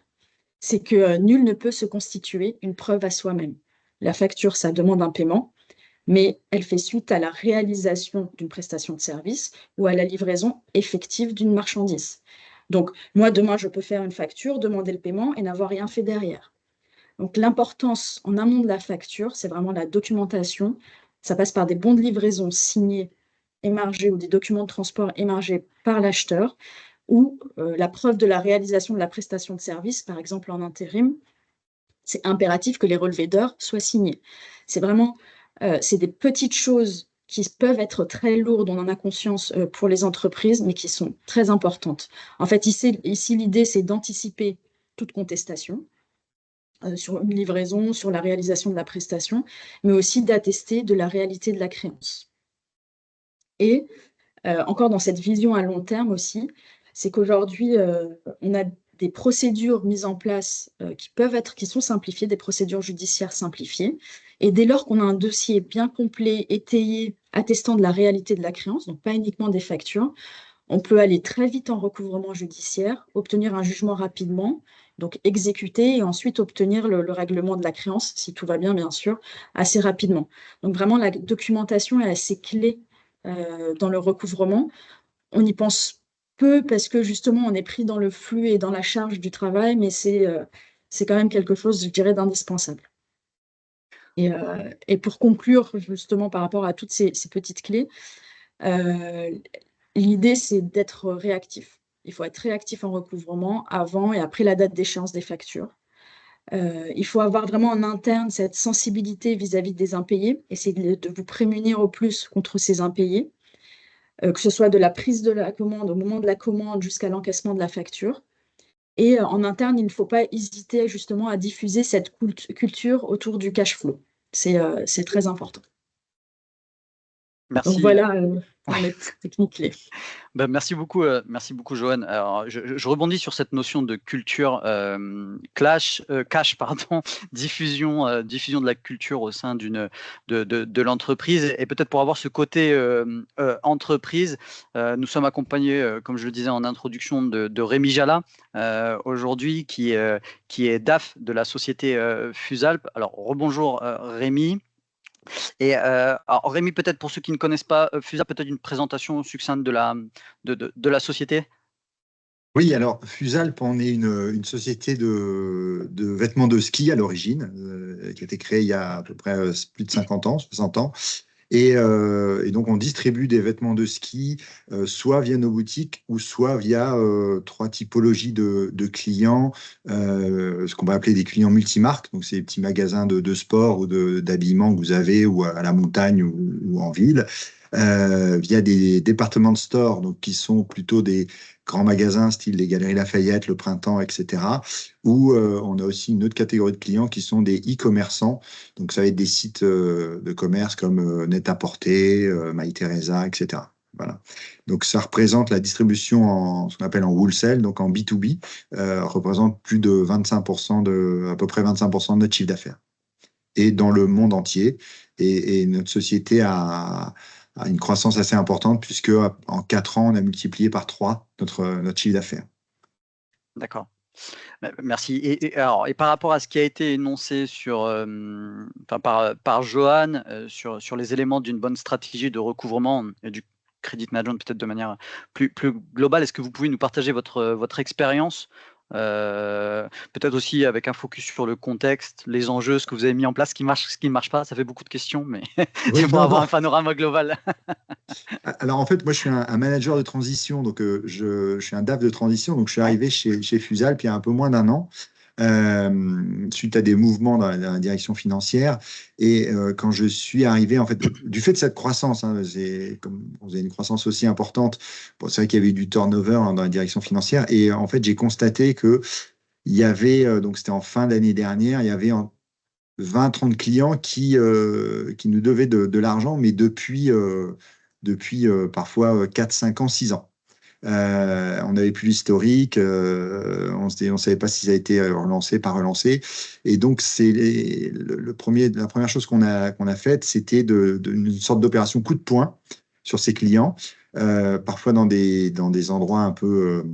c'est que nul ne peut se constituer une preuve à soi-même. La facture, ça demande un paiement, mais elle fait suite à la réalisation d'une prestation de service ou à la livraison effective d'une marchandise. Donc, moi, demain, je peux faire une facture, demander le paiement et n'avoir rien fait derrière. Donc, l'importance en amont de la facture, c'est vraiment la documentation. Ça passe par des bons de livraison signés, émargés, ou des documents de transport émargés par l'acheteur, ou la preuve de la réalisation de la prestation de service, par exemple en intérim. C'est impératif que les relevés d'heures soient signés. C'est vraiment c'est des petites choses qui peuvent être très lourdes, on en a conscience pour les entreprises, mais qui sont très importantes. En fait, ici l'idée, c'est d'anticiper toute contestation sur une livraison, sur la réalisation de la prestation, mais aussi d'attester de la réalité de la créance. Et encore dans cette vision à long terme aussi, c'est qu'aujourd'hui, on a des procédures mises en place qui sont simplifiées, des procédures judiciaires simplifiées. Et dès lors qu'on a un dossier bien complet, étayé, attestant de la réalité de la créance, donc pas uniquement des factures, on peut aller très vite en recouvrement judiciaire, obtenir un jugement rapidement, donc exécuter et ensuite obtenir le règlement de la créance, si tout va bien sûr, assez rapidement. Donc vraiment, la documentation est assez clé dans le recouvrement. On y pense peu parce que justement, on est pris dans le flux et dans la charge du travail, mais c'est quand même quelque chose, je dirais, d'indispensable. Et pour conclure, justement, par rapport à toutes ces petites clés, l'idée, c'est d'être réactif. Il faut être réactif en recouvrement avant et après la date d'échéance des factures. Il faut avoir vraiment en interne cette sensibilité vis-à-vis des impayés, essayer de vous prémunir au plus contre ces impayés, que ce soit de la prise de la commande au moment de la commande jusqu'à l'encaissement de la facture. Et en interne, il ne faut pas hésiter justement à diffuser cette culture autour du cash flow. C'est très important. Merci. Donc voilà pour les techniques clés. Merci beaucoup, Joanne. Alors, je rebondis sur cette notion de culture cash, pardon, diffusion de la culture au sein de l'entreprise. Et peut-être pour avoir ce côté entreprise, nous sommes accompagnés, comme je le disais en introduction, de Rémi Jala, aujourd'hui, qui est DAF de la société Fusalp. Alors, rebonjour Rémi. Et alors Rémi, peut-être pour ceux qui ne connaissent pas Fusalp, peut-être une présentation succincte de la société. Oui, alors Fusalp, on est une société de vêtements de ski à l'origine, qui a été créée il y a à peu près plus de 50 ans, 60 ans. Et donc, on distribue des vêtements de ski, soit via nos boutiques ou soit via 3 typologies de clients, ce qu'on va appeler des clients multimarques. Donc, c'est des petits magasins de sport ou d'habillement que vous avez ou à la montagne ou en ville, via des départements de stores, donc qui sont plutôt des grands magasins, style les Galeries Lafayette, le Printemps, etc. Ou on a aussi une autre catégorie de clients qui sont des e-commerçants. Donc, ça va être des sites de commerce comme Net-à-Porter, MyTeresa, etc. Voilà. Donc, ça représente la distribution en ce qu'on appelle en wholesale, donc en B2B, représente plus de 25% à peu près 25% de notre chiffre d'affaires. Et dans le monde entier. Et notre société a une croissance assez importante, puisque en 4 ans, on a multiplié par 3 notre chiffre d'affaires. D'accord. Merci. Et par rapport à ce qui a été énoncé par Johan sur les éléments d'une bonne stratégie de recouvrement et du credit management peut-être de manière plus globale, est-ce que vous pouvez nous partager votre expérience, peut-être aussi avec un focus sur le contexte, les enjeux, ce que vous avez mis en place, ce qui marche, ce qui ne marche pas? Ça fait beaucoup de questions, mais Oui, c'est pour avoir un panorama global. Alors en fait, moi je suis un manager de transition, donc je suis un DAF de transition, donc je suis arrivé chez Fusal puis il y a un peu moins d'un an, suite à des mouvements dans la direction financière. Et quand je suis arrivé, en fait, du fait de cette croissance, hein, comme on faisait une croissance aussi importante, bon, c'est vrai qu'il y avait eu du turnover dans la direction financière, et en fait j'ai constaté que il y avait, donc c'était en fin d'année dernière, il y avait 20-30 clients qui nous devaient de l'argent, mais depuis parfois 4, 5 ans, 6 ans. On n'avait plus l'historique, on ne savait pas si ça a été relancé, pas relancé. Et donc, la première chose qu'on a faite, c'était une sorte d'opération coup de poing sur ces clients, parfois dans des endroits un peu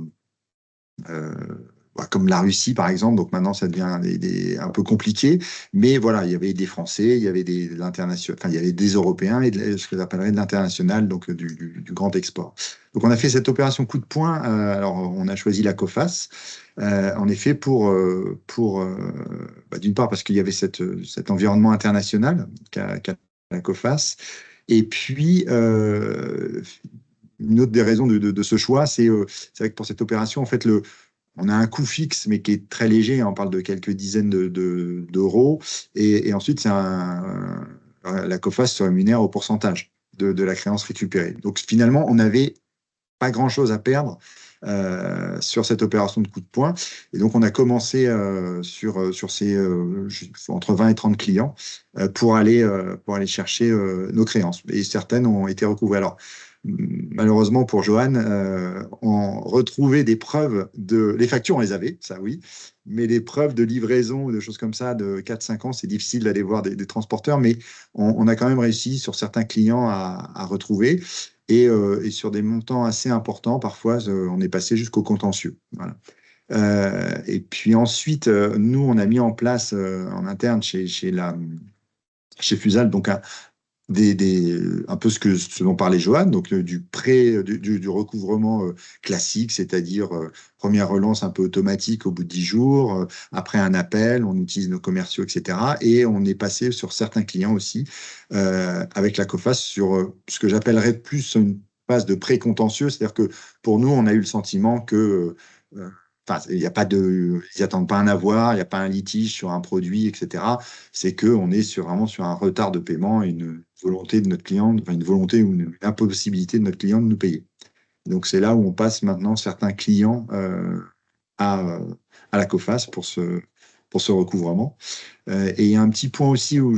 comme la Russie, par exemple. Donc maintenant, ça devient un peu compliqué. Mais voilà, il y avait des Français, il y avait il y avait des Européens et ce que j'appellerais de l'international, donc du grand export. Donc on a fait cette opération coup de poing. Alors on a choisi la COFAS, en effet, d'une part parce qu'il y avait cet environnement international qu'a la COFAS. Et puis, une autre des raisons de ce choix, c'est vrai que pour cette opération, en fait, on a un coût fixe, mais qui est très léger. On parle de quelques dizaines d'euros. Et ensuite, la COFAS se rémunère au pourcentage de la créance récupérée. Donc, finalement, on n'avait pas grand-chose à perdre sur cette opération de coup de poing. Et donc, on a commencé sur ces entre 20 et 30 clients pour aller chercher nos créances. Et certaines ont été recouvrées. Alors, malheureusement pour Johan, on retrouvait des preuves les factures, on les avait, ça oui, mais les preuves de livraison ou de choses comme ça de 4-5 ans, c'est difficile d'aller voir des transporteurs, mais on a quand même réussi sur certains clients à retrouver. Et sur des montants assez importants, parfois, on est passé jusqu'au contentieux. Voilà. Et puis ensuite, nous, on a mis en place en interne chez Fusal, donc un peu ce dont parlait Johan, donc du recouvrement classique, c'est-à-dire première relance un peu automatique au bout de 10 jours, après un appel, on utilise nos commerciaux, etc. Et on est passé sur certains clients aussi, avec la COFAS, sur ce que j'appellerais plus une phase de pré-contentieux, c'est-à-dire que pour nous, on a eu le sentiment que il n'y a pas ils n'attendent pas un avoir, il n'y a pas un litige sur un produit, etc. C'est qu'on est vraiment sur un retard de paiement et une volonté de notre client, enfin une volonté ou une impossibilité de notre client de nous payer. Donc c'est là où on passe maintenant certains clients à la COFAS pour ce recouvrement. Et il y a un petit point aussi où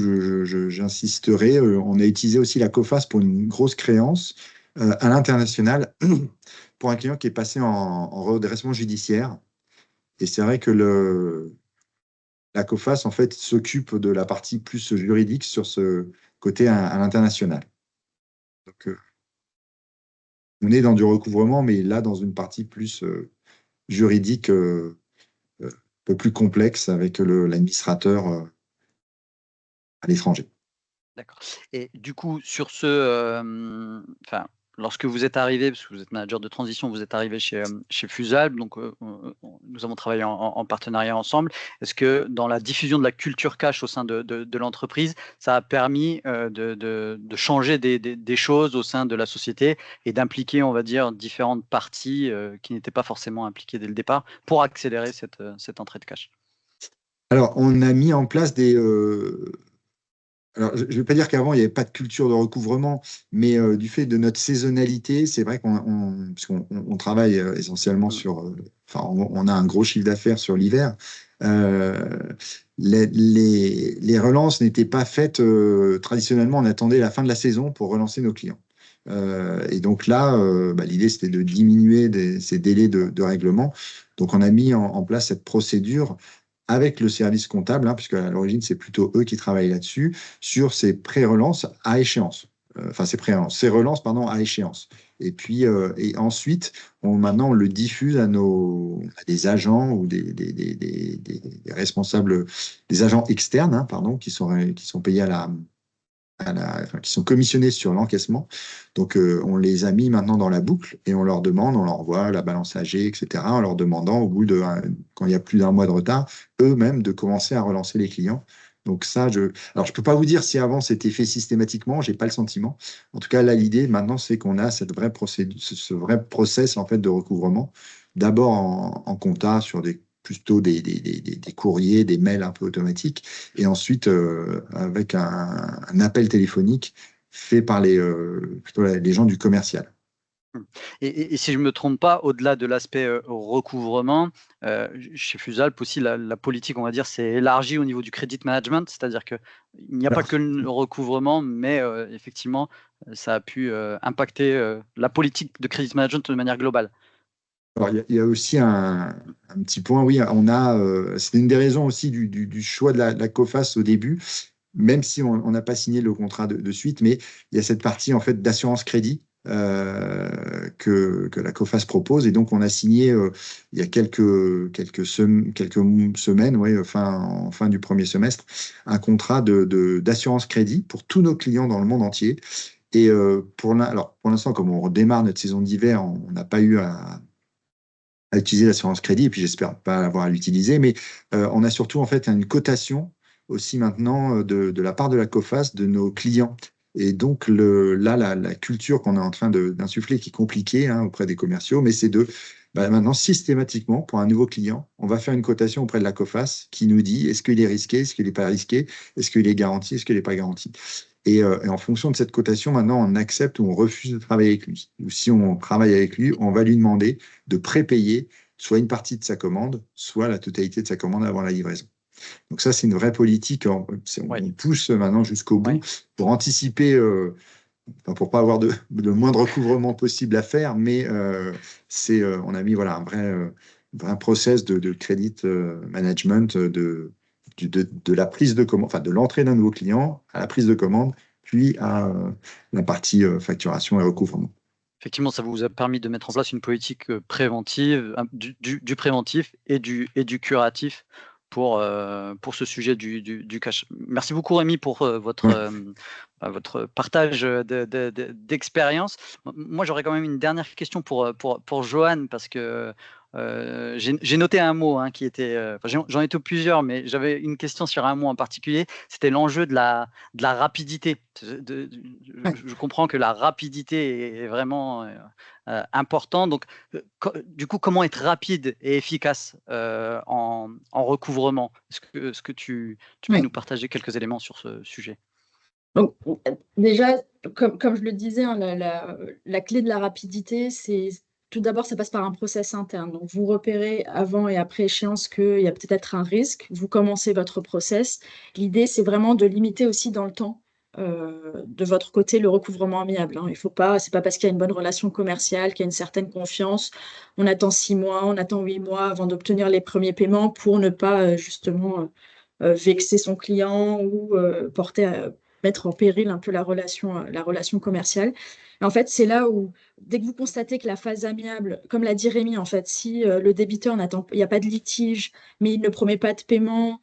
j'insisterai, on a utilisé aussi la COFAS pour une grosse créance à l'international pour un client qui est passé en redressement judiciaire. Et c'est vrai que la COFAS, en fait, s'occupe de la partie plus juridique sur ce côté à l'international. Donc, on est dans du recouvrement, mais là, dans une partie plus juridique, un peu plus complexe avec l'administrateur à l'étranger. D'accord. Et du coup, sur lorsque vous êtes arrivé, parce que vous êtes manager de transition, vous êtes arrivé chez Fusal, donc nous avons travaillé en partenariat ensemble. Est-ce que dans la diffusion de la culture cash au sein de l'entreprise, ça a permis de changer des choses au sein de la société et d'impliquer, on va dire, différentes parties qui n'étaient pas forcément impliquées dès le départ pour accélérer cette entrée de cash? Alors, on a mis en place alors, je ne vais pas dire qu'avant, il n'y avait pas de culture de recouvrement, mais du fait de notre saisonnalité, c'est vrai qu'on travaille essentiellement on a un gros chiffre d'affaires sur l'hiver. Les relances n'étaient pas faites traditionnellement, on attendait la fin de la saison pour relancer nos clients. Et donc là, l'idée, c'était de diminuer ces délais de règlement. Donc, on a mis en place cette procédure avec le service comptable, hein, puisque à l'origine, c'est plutôt eux qui travaillent là-dessus, sur ces pré-relances à échéance. Enfin, ces relances, pardon, à échéance. Et puis, et ensuite, maintenant, on le diffuse à des agents ou des responsables, des agents externes, hein, pardon, qui sont payés qui sont commissionnés sur l'encaissement. Donc, on les a mis maintenant dans la boucle et on leur demande, on leur envoie la balance AG, etc., en leur demandant, quand il y a plus d'un mois de retard, eux-mêmes de commencer à relancer les clients. Donc ça, alors je peux pas vous dire si avant c'était fait systématiquement, j'ai pas le sentiment. En tout cas, là, l'idée maintenant, c'est qu'on a cette vraie procédure, ce vrai process en fait de recouvrement. D'abord en compta sur plutôt des courriers, des mails un peu automatiques, et ensuite avec un appel téléphonique fait par plutôt les gens du commercial. Et si je ne me trompe pas, au-delà de l'aspect recouvrement, chez Fusalp aussi, la politique, on va dire, s'est élargie au niveau du credit management, c'est-à-dire qu'il n'y a pas que le recouvrement, mais effectivement, ça a pu impacter la politique de credit management de manière globale. Alors, il y a aussi un petit point, oui, c'est une des raisons aussi du choix de la COFAS au début, même si on n'a pas signé le contrat de suite, mais il y a cette partie en fait d'assurance crédit que la COFAS propose, et donc on a signé il y a quelques semaines, ouais, en fin du premier semestre, un contrat d'assurance crédit pour tous nos clients dans le monde entier. Et pour l'instant, comme on redémarre notre saison d'hiver, on n'a pas eu à utiliser l'assurance crédit, et puis j'espère pas avoir à l'utiliser, mais on a surtout en fait une cotation aussi maintenant de la part de la COFAS de nos clients. Et donc la culture qu'on est en train d'insuffler, qui est compliquée auprès des commerciaux, mais c'est maintenant systématiquement, pour un nouveau client, on va faire une cotation auprès de la COFAS qui nous dit est-ce qu'il est risqué, est-ce qu'il n'est pas risqué, est-ce qu'il est garanti, est-ce qu'il n'est pas garanti. Et en fonction de cette cotation, maintenant, on accepte ou on refuse de travailler avec lui. Ou si on travaille avec lui, on va lui demander de prépayer soit une partie de sa commande, soit la totalité de sa commande avant la livraison. Donc ça, c'est une vraie politique. On pousse maintenant jusqu'au bout pour anticiper, pour pas avoir de moindre recouvrement possible à faire, mais on a mis un vrai process de credit management, de la prise de commande, enfin de l'entrée d'un nouveau client à la prise de commande, puis à la partie facturation et recouvrement. Effectivement, ça vous a permis de mettre en place une politique préventive, du préventif et du curatif pour ce sujet du cash. Merci beaucoup, Rémi, pour votre partage d'expérience. Moi, j'aurais quand même une dernière question pour Johan, parce que j'ai noté un mot qui était... j'en ai tout plusieurs, mais j'avais une question sur un mot en particulier. C'était l'enjeu de la rapidité. Je comprends que la rapidité est vraiment important. Donc, du coup, comment être rapide et efficace en recouvrement? Est-ce que tu peux nous partager quelques éléments sur ce sujet? Donc, déjà, comme je le disais, la clé de la rapidité, c'est tout d'abord, ça passe par un process interne. Donc, vous repérez avant et après échéance qu'il y a peut-être un risque. Vous commencez votre process. L'idée, c'est vraiment de limiter aussi dans le temps, de votre côté, le recouvrement amiable. Il faut pas, c'est pas parce qu'il y a une bonne relation commerciale, qu'il y a une certaine confiance. On attend 6 mois, on attend 8 mois avant d'obtenir les premiers paiements pour ne pas justement vexer son client ou mettre en péril un peu la relation commerciale. Et en fait, c'est là où, dès que vous constatez que la phase amiable, comme l'a dit Rémi, en fait, si le débiteur il n'y a pas de litige, mais il ne promet pas de paiement,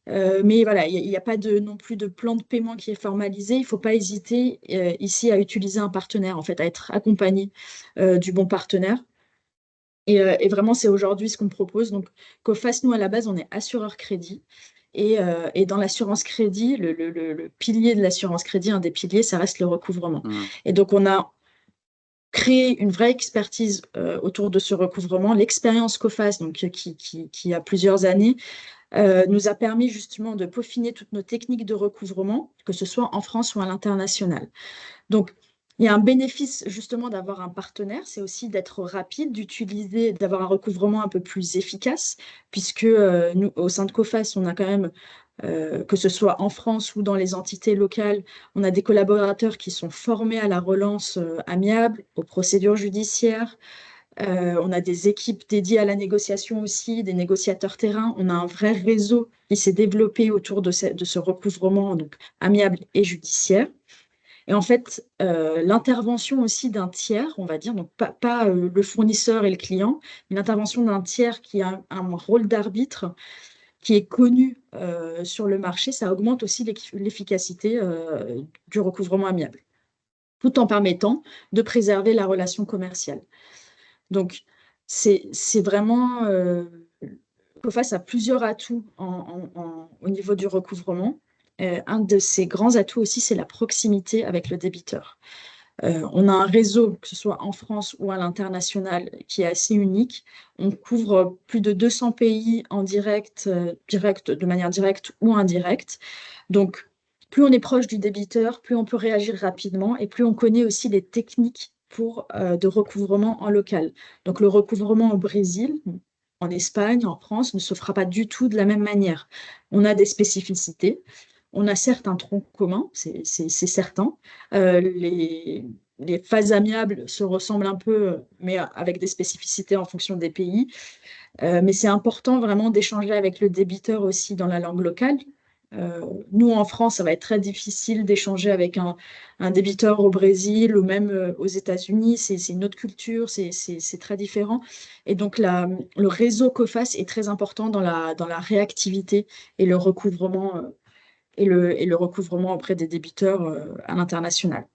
mais voilà, il n'y a pas non plus de plan de paiement qui est formalisé, il ne faut pas hésiter ici à utiliser un partenaire, en fait, à être accompagné du bon partenaire. Et vraiment, c'est aujourd'hui ce qu'on propose. Donc, COFAS, nous, à la base, on est assureur crédit. Et dans l'assurance crédit, le pilier de l'assurance crédit, un des piliers, ça reste le recouvrement. Et donc, on a créé une vraie expertise autour de ce recouvrement. L'expérience COFAS, donc, qui a plusieurs années, nous a permis justement de peaufiner toutes nos techniques de recouvrement, que ce soit en France ou à l'international. Donc, Il y a un bénéfice justement d'avoir un partenaire, c'est aussi d'être rapide, d'avoir un recouvrement un peu plus efficace, puisque nous, au sein de COFAS, on a quand même, que ce soit en France ou dans les entités locales, on a des collaborateurs qui sont formés à la relance amiable, aux procédures judiciaires. On a des équipes dédiées à la négociation aussi, des négociateurs terrain. On a un vrai réseau qui s'est développé autour de ce recouvrement donc, amiable et judiciaire. Et en fait, l'intervention aussi d'un tiers, on va dire, donc pas le fournisseur et le client, mais l'intervention d'un tiers qui a un rôle d'arbitre, qui est connu sur le marché, ça augmente aussi l'efficacité du recouvrement amiable, tout en permettant de préserver la relation commerciale. Donc, c'est vraiment... COFAS a plusieurs atouts au niveau du recouvrement. Un de ses grands atouts aussi, c'est la proximité avec le débiteur. On a un réseau, que ce soit en France ou à l'international, qui est assez unique. On couvre plus de 200 pays en direct, de manière directe ou indirecte. Donc, plus on est proche du débiteur, plus on peut réagir rapidement et plus on connaît aussi les techniques de recouvrement en local. Donc, le recouvrement au Brésil, en Espagne, en France, ne se fera pas du tout de la même manière. On a des spécificités. On a certes un tronc commun, c'est certain. Les phases amiables se ressemblent un peu, mais avec des spécificités en fonction des pays. Mais c'est important vraiment d'échanger avec le débiteur aussi dans la langue locale. Nous, en France, ça va être très difficile d'échanger avec un débiteur au Brésil ou même aux États-Unis. C'est une autre culture, c'est très différent. Et donc, le réseau COFAS est très important dans la réactivité et le recouvrement et le recouvrement auprès des débiteurs à l'international.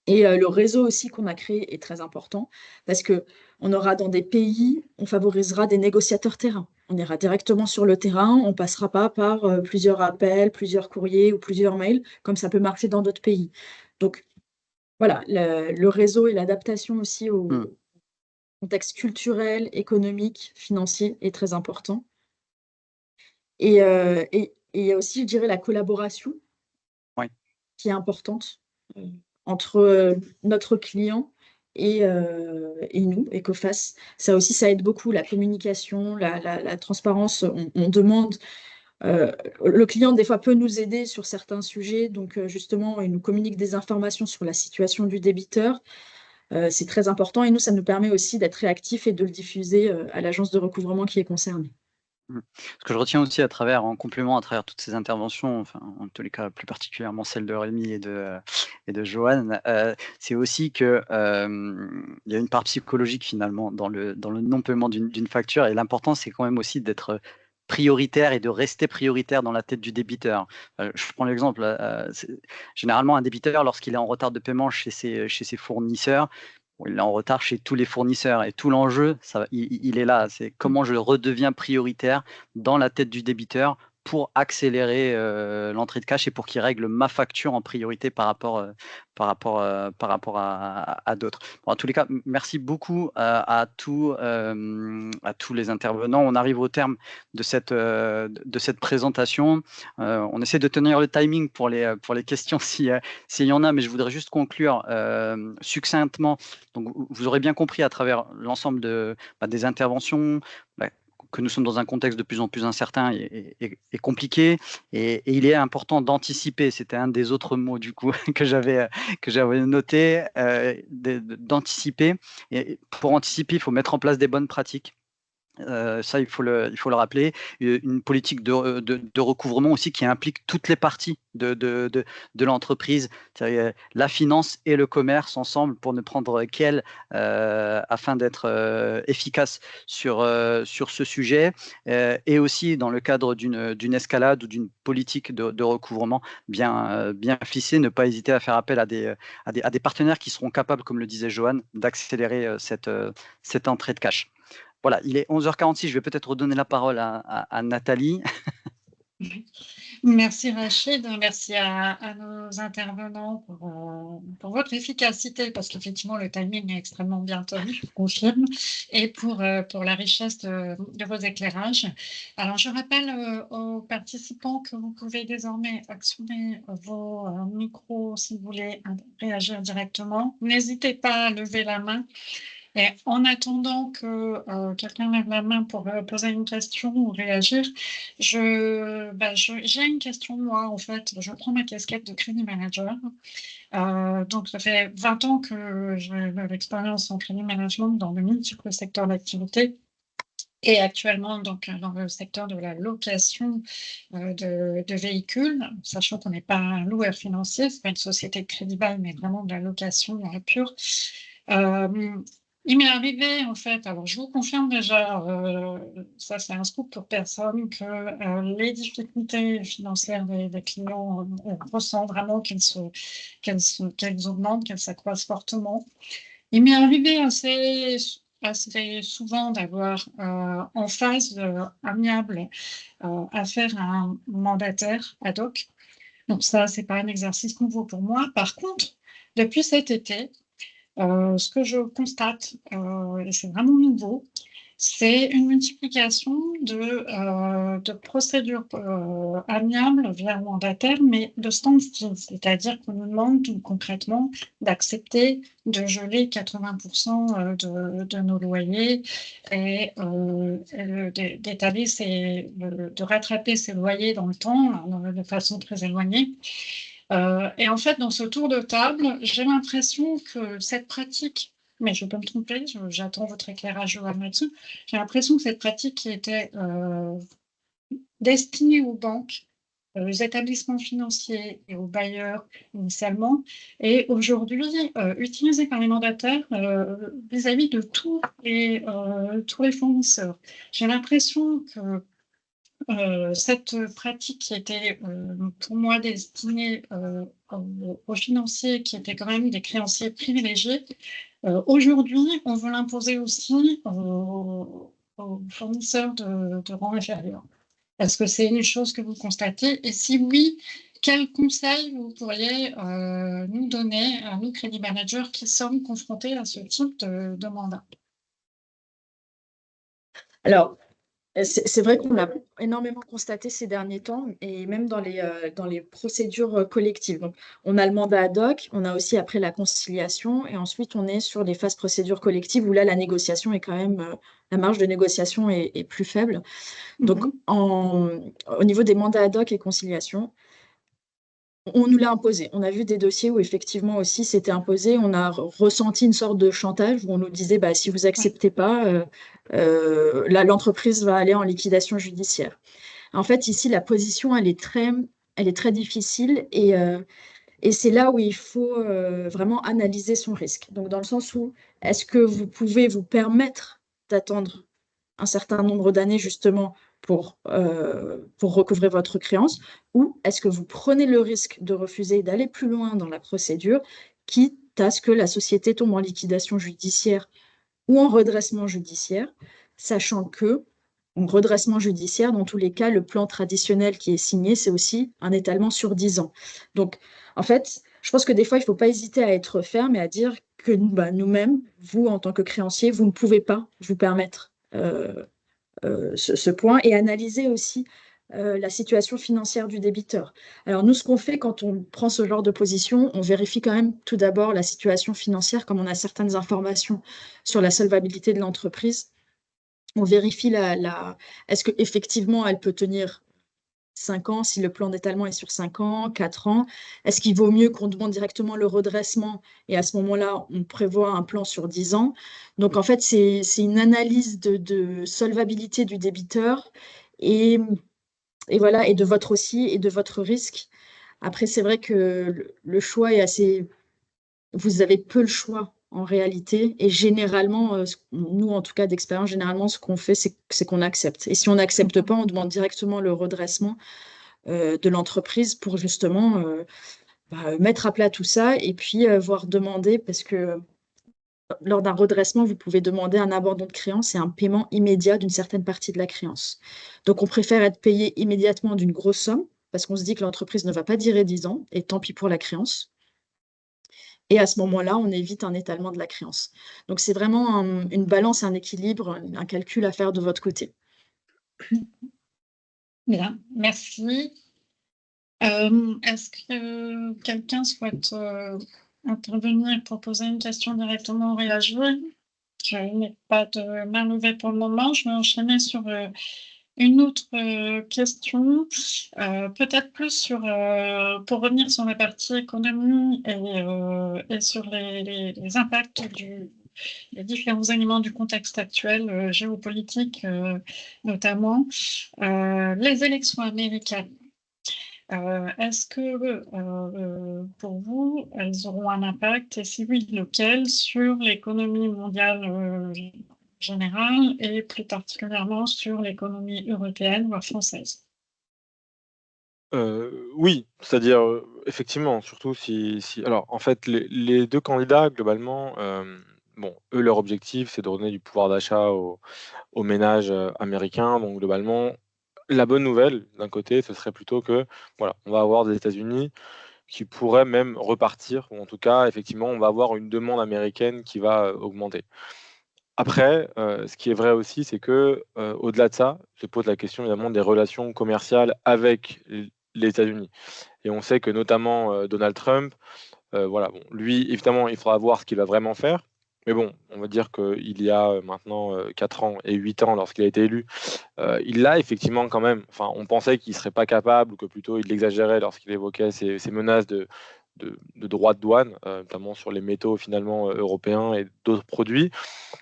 Et le réseau aussi qu'on a créé est très important parce que on aura dans des pays, on favorisera des négociateurs terrain. On ira directement sur le terrain, on passera pas par plusieurs appels, plusieurs courriers ou plusieurs mails, comme ça peut marcher dans d'autres pays. Donc voilà, le réseau et l'adaptation aussi au contexte culturel, économique, financier est très important. Et il y a aussi, je dirais, la collaboration qui est importante entre notre client et nous, et COFAS. Ça aussi, ça aide beaucoup la communication, la transparence. On demande, le client des fois peut nous aider sur certains sujets, donc justement, il nous communique des informations sur la situation du débiteur. C'est très important et nous, ça nous permet aussi d'être réactifs et de le diffuser à l'agence de recouvrement qui est concernée. Ce que je retiens aussi en complément à travers toutes ces interventions, enfin, en tous les cas, plus particulièrement celle de Rémi et de Joanne, c'est aussi que il y a une part psychologique finalement dans le non-paiement d'une facture et l'important, c'est quand même aussi d'être prioritaire et de rester prioritaire dans la tête du débiteur. Je prends l'exemple, généralement un débiteur, lorsqu'il est en retard de paiement chez ses fournisseurs, il est en retard chez tous les fournisseurs et tout l'enjeu, il est là. C'est comment je redeviens prioritaire dans la tête du débiteur pour accélérer l'entrée de cash et pour qu'il règle ma facture en priorité par rapport à d'autres. Bon, en tous les cas, merci beaucoup à tous les intervenants. On arrive au terme de cette présentation. On essaie de tenir le timing pour les questions s'il y en a, mais je voudrais juste conclure succinctement. Donc, vous aurez bien compris à travers l'ensemble des interventions que nous sommes dans un contexte de plus en plus incertain et compliqué, et il est important d'anticiper. C'était un des autres mots du coup que j'avais noté, d'anticiper. Et pour anticiper, il faut mettre en place des bonnes pratiques. Ça, il faut le rappeler. Une politique de recouvrement aussi qui implique toutes les parties de l'entreprise, la finance et le commerce ensemble pour ne prendre qu'elle afin d'être efficace sur ce sujet. Et aussi dans le cadre d'une escalade ou d'une politique de recouvrement bien ficelée, ne pas hésiter à faire appel à des partenaires qui seront capables, comme le disait Joanne, d'accélérer cette entrée de cash. Voilà, il est 11h46, je vais peut-être redonner la parole à Nathalie. Merci Rachid, merci à nos intervenants pour votre efficacité, parce qu'effectivement le timing est extrêmement bien tenu, je confirme, et pour la richesse de vos éclairages. Alors je rappelle aux participants que vous pouvez désormais actionner vos micros si vous voulez réagir directement. N'hésitez pas à lever la main. Et en attendant que quelqu'un lève la main pour poser une question ou réagir, j'ai une question, moi, en fait. Je prends ma casquette de crédit manager. Donc, ça fait 20 ans que j'ai de l'expérience en crédit management dans de multiples secteurs d'activité. Et actuellement, donc, dans le secteur de la location de véhicules, sachant qu'on n'est pas un loueur financier, c'est pas une société de crédit bail, mais vraiment de la location pure. Il m'est arrivé, en fait, alors je vous confirme déjà, ça c'est un scoop pour personne, que les difficultés financières des clients, on ressent vraiment qu'elles augmentent, qu'elles s'accroissent fortement. Il m'est arrivé assez souvent d'avoir en phase amiable affaire à un mandataire ad hoc. Donc ça, c'est pas un exercice nouveau pour moi. Par contre, depuis cet été, ce que je constate, et c'est vraiment nouveau, c'est une multiplication de procédures amiables via un mandataire, mais de standstill, c'est-à-dire qu'on nous demande tout concrètement d'accepter de geler 80% de nos loyers et de rattraper ces loyers dans le temps de façon très éloignée. Et en fait, dans ce tour de table, j'ai l'impression que cette pratique, mais je peux me tromper, j'attends votre éclairage, Joanne, là-dessus, j'ai l'impression que cette pratique qui était destinée aux banques, aux établissements financiers et aux bailleurs initialement, est aujourd'hui utilisée par les mandataires vis-à-vis de tous les fournisseurs. J'ai l'impression que cette pratique qui était pour moi destinée aux financiers qui étaient quand même des créanciers privilégiés, aujourd'hui, on veut l'imposer aussi aux fournisseurs de rang inférieur. Est-ce que c'est une chose que vous constatez? Et si oui, quels conseils vous pourriez nous donner à nous, crédit managers, qui sommes confrontés à ce type de mandat? Alors, c'est vrai qu'on l'a énormément constaté ces derniers temps, et même dans les procédures collectives. Donc, on a le mandat ad hoc, on a aussi après la conciliation, et ensuite on est sur les phases procédures collectives où là, la négociation est quand même, la marge de négociation est plus faible. Donc, au niveau des mandats ad hoc et conciliation, on nous l'a imposé. On a vu des dossiers où effectivement aussi c'était imposé. On a ressenti une sorte de chantage où on nous disait bah, si vous acceptez pas, là, l'entreprise va aller en liquidation judiciaire. En fait, ici, la position, elle est très difficile, et c'est là où il faut vraiment analyser son risque. Donc, dans le sens où est-ce que vous pouvez vous permettre d'attendre un certain nombre d'années justement pour recouvrer votre créance, ou est-ce que vous prenez le risque de refuser d'aller plus loin dans la procédure, quitte à ce que la société tombe en liquidation judiciaire ou en redressement judiciaire, sachant que en redressement judiciaire, dans tous les cas, le plan traditionnel qui est signé, c'est aussi un étalement sur 10 ans. Donc, en fait, je pense que des fois, il ne faut pas hésiter à être ferme et à dire que nous-mêmes, vous, en tant que créancier, vous ne pouvez pas vous permettre ce point, et analyser aussi la situation financière du débiteur. Alors nous, ce qu'on fait quand on prend ce genre de position, on vérifie quand même tout d'abord la situation financière, comme on a certaines informations sur la solvabilité de l'entreprise. On vérifie est-ce qu'effectivement elle peut tenir 5 ans, si le plan d'étalement est sur 5 ans, 4 ans. Est-ce qu'il vaut mieux qu'on demande directement le redressement, et à ce moment-là, on prévoit un plan sur 10 ans. Donc, en fait, c'est une analyse de solvabilité du débiteur, et voilà, et de votre aussi, et de votre risque. Après, c'est vrai que le choix est assez... Vous avez peu le choix en réalité, et généralement, nous en tout cas d'expérience, généralement ce qu'on fait, c'est qu'on accepte. Et si on n'accepte pas, on demande directement le redressement de l'entreprise pour justement mettre à plat tout ça, et puis voire demander, parce que lors d'un redressement, vous pouvez demander un abandon de créance et un paiement immédiat d'une certaine partie de la créance. Donc on préfère être payé immédiatement d'une grosse somme, parce qu'on se dit que l'entreprise ne va pas durer 10 ans, et tant pis pour la créance. Et à ce moment-là, on évite un étalement de la créance. Donc, c'est vraiment une balance, un équilibre, un calcul à faire de votre côté. Bien, merci. Est-ce que quelqu'un souhaite intervenir pour poser une question directement ou réagir? Je n'ai pas de main levée pour le moment. Je vais enchaîner sur une autre question, peut-être plus sur, pour revenir sur la partie économie et sur les impacts des différents éléments du contexte actuel géopolitique, notamment les élections américaines. Est-ce que pour vous, elles auront un impact, et si oui, lequel, sur l'économie mondiale générale et plus particulièrement sur l'économie européenne voire française? Oui, c'est-à-dire, effectivement, surtout si alors, en fait, les 2 candidats, globalement, bon, eux, leur objectif, c'est de redonner du pouvoir d'achat aux ménages, américains. Donc globalement, la bonne nouvelle, d'un côté, ce serait plutôt que, voilà, on va avoir des États-Unis qui pourraient même repartir ou en tout cas, effectivement, on va avoir une demande américaine qui va, augmenter. Après, ce qui est vrai aussi, c'est que, au-delà de ça, se pose la question évidemment des relations commerciales avec les États-Unis et on sait que notamment, Donald Trump, voilà, bon, lui, évidemment, il faudra voir ce qu'il va vraiment faire. Mais bon, on va dire qu'il y a, maintenant, 4 ans et 8 ans lorsqu'il a été élu, il l'a effectivement quand même enfin, on pensait qu'il serait pas capable ou que plutôt il exagérait lorsqu'il évoquait ces menaces de droits de douane, notamment sur les métaux finalement, européens et d'autres produits.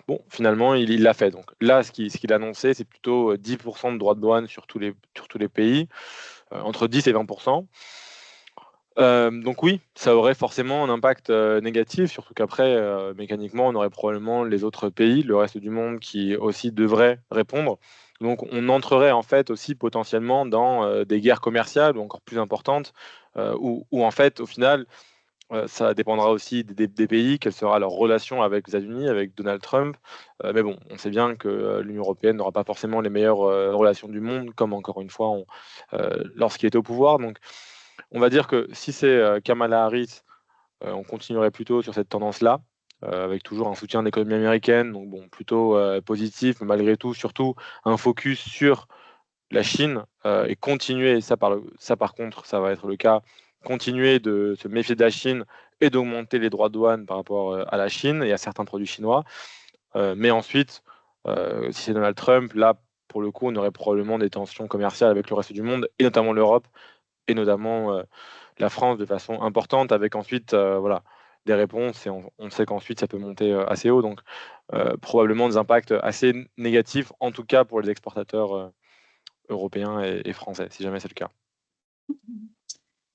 Bon, finalement, il l'a fait. Donc là, ce qu'il a annoncé, c'est plutôt, 10 de droits de douane sur tous les pays, entre 10 et 20. Donc oui, ça aurait forcément un impact, négatif, surtout qu'après, mécaniquement, on aurait probablement les autres pays, le reste du monde qui aussi devrait répondre. Donc on entrerait en fait aussi potentiellement dans, des guerres commerciales ou encore plus importantes, où en fait, au final, ça dépendra aussi des pays, quelle sera leur relation avec les États-Unis, avec Donald Trump. Mais bon, on sait bien que, l'Union européenne n'aura pas forcément les meilleures, relations du monde, comme encore une fois lorsqu'il était au pouvoir. Donc on va dire que si c'est, Kamala Harris, on continuerait plutôt sur cette tendance-là, avec toujours un soutien de l'économie américaine, donc bon, plutôt, positif, mais malgré tout, surtout un focus sur la Chine, et continuer, ça par contre, ça va être le cas, continuer de se méfier de la Chine et d'augmenter les droits de douane par rapport, à la Chine et à certains produits chinois. Mais ensuite, si c'est Donald Trump, là, pour le coup, on aurait probablement des tensions commerciales avec le reste du monde et notamment l'Europe et notamment, la France de façon importante avec ensuite, voilà, des réponses et on sait qu'ensuite ça peut monter, assez haut donc probablement des impacts assez négatifs, en tout cas pour les exportateurs, européens et français, si jamais c'est le cas.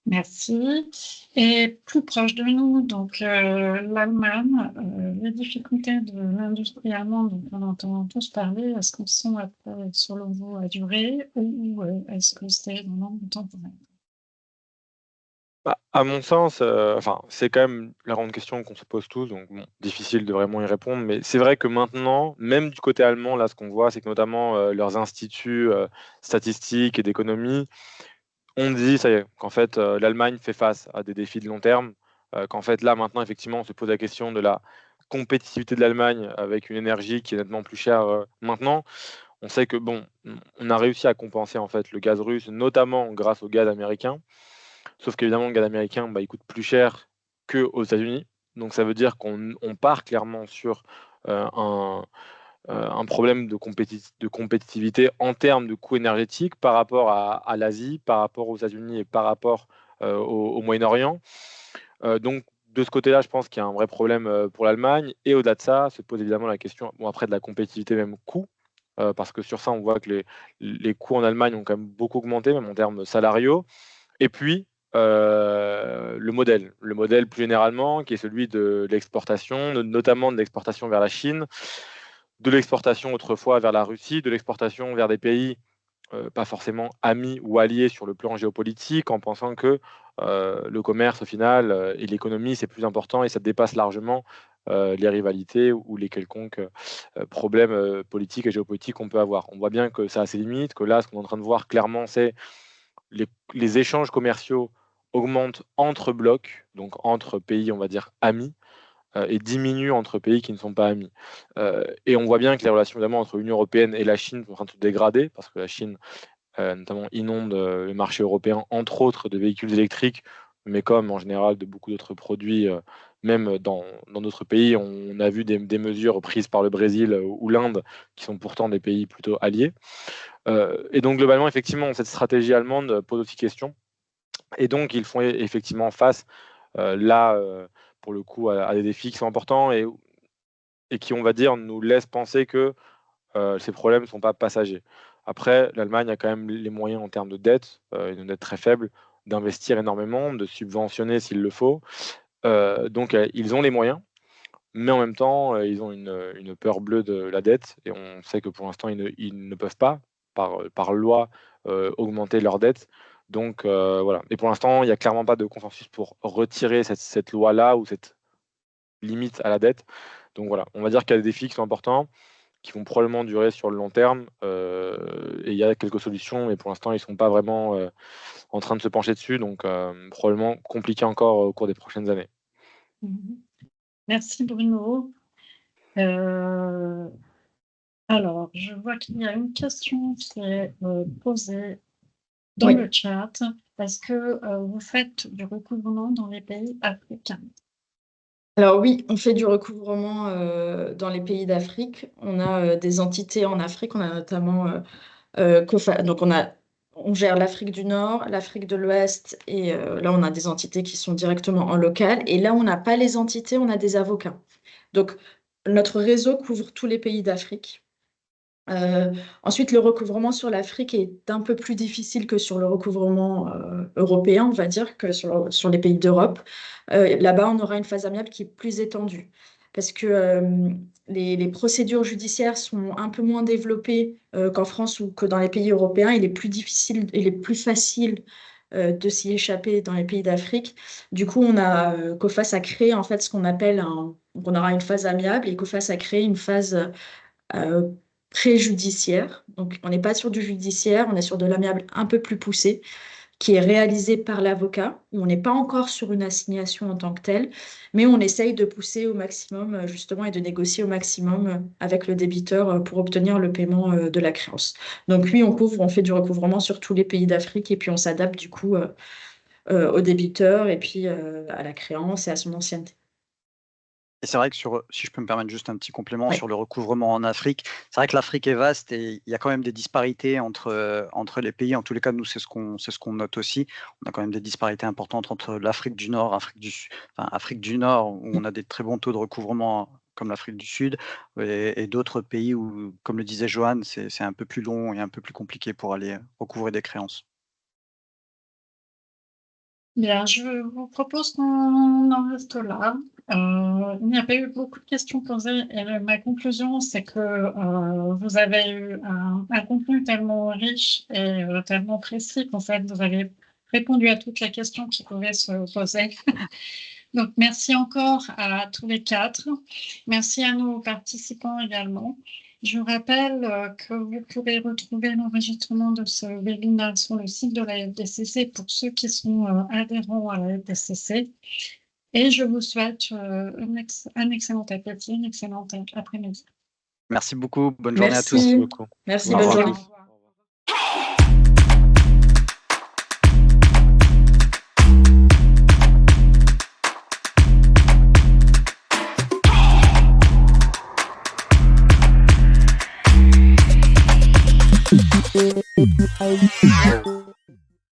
Merci. Et plus proche de nous, donc l'Allemagne, les difficultés de l'industrie allemande dont on entend tous parler, est-ce qu'elles sont après, selon vous, à durer ou est-ce que c'est vraiment temporaire? Bah, à mon sens, enfin, c'est quand même la grande question qu'on se pose tous, donc bon, difficile de vraiment y répondre. Mais c'est vrai que maintenant, même du côté allemand, là, ce qu'on voit, c'est que notamment, leurs instituts, statistiques et d'économie ont dit: «Ça y est, qu'en fait, l'Allemagne fait face à des défis de long terme», qu'en fait, là, maintenant, effectivement, on se pose la question de la compétitivité de l'Allemagne avec une énergie qui est nettement plus chère, maintenant. On sait que bon, on a réussi à compenser, en fait, le gaz russe, notamment grâce au gaz américain. Sauf qu'évidemment, le gaz américain, bah, il coûte plus cher qu'aux États-Unis. Donc ça veut dire qu'on part clairement sur, un problème de compétitivité en termes de coûts énergétiques par rapport à l'Asie, par rapport aux États-Unis et par rapport, au Moyen-Orient. Donc de ce côté-là, je pense qu'il y a un vrai problème, pour l'Allemagne et au-delà de ça, se pose évidemment la question, bon après de la compétitivité même coût, parce que sur ça, on voit que les coûts en Allemagne ont quand même beaucoup augmenté, même en termes salariaux. Et puis, le modèle plus généralement qui est celui de l'exportation, notamment de l'exportation vers la Chine, de l'exportation autrefois vers la Russie, de l'exportation vers des pays, pas forcément amis ou alliés sur le plan géopolitique, en pensant que, le commerce au final, et l'économie, c'est plus important et ça dépasse largement, les rivalités ou les quelconques, problèmes, politiques et géopolitiques qu'on peut avoir. On voit bien que ça a ses limites, que là, ce qu'on est en train de voir clairement, c'est les échanges commerciaux augmentent entre blocs, donc entre pays, on va dire, amis, et diminuent entre pays qui ne sont pas amis. Et on voit bien que les relations évidemment entre l'Union européenne et la Chine sont en train de se dégrader parce que la Chine notamment inondent le marché européen, entre autres de véhicules électriques, mais comme en général de beaucoup d'autres produits, même dans d'autres pays. On a vu des mesures prises par le Brésil ou l'Inde, qui sont pourtant des pays plutôt alliés. Et donc globalement, effectivement, cette stratégie allemande pose aussi question. Et donc ils font effectivement face, là, pour le coup, à des défis qui sont importants et qui, on va dire, nous laissent penser que ces problèmes ne sont pas passagers. Après, l'Allemagne a quand même les moyens en termes de dette, une dette très faible, d'investir énormément, de subventionner s'il le faut. Donc ils ont les moyens, mais en même temps, ils ont une peur bleue de la dette et on sait que pour l'instant, ils ne peuvent pas, par loi, augmenter leur dette. Donc voilà. Et pour l'instant, il n'y a clairement pas de consensus pour retirer cette loi-là ou cette limite à la dette. Donc voilà, on va dire qu'il y a des défis qui sont importants, qui vont probablement durer sur le long terme, et il y a quelques solutions, mais pour l'instant, ils ne sont pas vraiment en train de se pencher dessus, donc probablement compliqué encore au cours des prochaines années. Merci Bruno. Alors, je vois qu'il y a une question qui est posée dans Oui. le chat. Est-ce que vous faites du recouvrement dans les pays africains? Alors oui, on fait du recouvrement dans les pays d'Afrique. On a des entités en Afrique. On a notamment donc on gère l'Afrique du Nord, l'Afrique de l'Ouest, et là on a des entités qui sont directement en local. Et là on n'a pas les entités, on a des avocats. Donc notre réseau couvre tous les pays d'Afrique. Ensuite, le recouvrement sur l'Afrique est un peu plus difficile que sur le recouvrement européen, on va dire, que sur les pays d'Europe. Là-bas, on aura une phase amiable qui est plus étendue parce que les procédures judiciaires sont un peu moins développées qu'en France ou que dans les pays européens. Il est plus difficile, il est plus facile de s'y échapper dans les pays d'Afrique. Du coup, COFAS a créé en fait ce qu'on appelle donc on aura une phase amiable et COFAS a créé une phase préjudiciaire. Donc, on n'est pas sur du judiciaire, on est sur de l'amiable un peu plus poussé, qui est réalisé par l'avocat. On n'est pas encore sur une assignation en tant que telle, mais on essaye de pousser au maximum, justement, et de négocier au maximum avec le débiteur pour obtenir le paiement de la créance. Donc, oui, on fait du recouvrement sur tous les pays d'Afrique et puis on s'adapte du coup au débiteur et puis à la créance et à son ancienneté. Et c'est vrai que si je peux me permettre juste un petit complément Oui. sur le recouvrement en Afrique, c'est vrai que l'Afrique est vaste et il y a quand même des disparités entre les pays. En tous les cas, nous, c'est ce qu'on note aussi. On a quand même des disparités importantes entre l'Afrique du Nord, Afrique du Nord, où on a des très bons taux de recouvrement comme l'Afrique du Sud, et d'autres pays où, comme le disait Johan, c'est un peu plus long et un peu plus compliqué pour aller recouvrer des créances. Bien, je vous propose qu'on en reste là. Il n'y a pas eu beaucoup de questions posées et ma conclusion, c'est que vous avez eu un contenu tellement riche et tellement précis qu'en fait, vous avez répondu à toutes les questions qui pouvaient se poser. Donc, merci encore à tous les quatre. Merci à nos participants également. Je vous rappelle que vous pourrez retrouver l'enregistrement de ce webinaire sur le site de la FDCC pour ceux qui sont adhérents à la FDCC. Et je vous souhaite un excellent appétit, un excellent après-midi. Merci beaucoup. Bonne journée à tous. Merci. Merci beaucoup. Merci, Au bonne revoir. journée. Au revoir.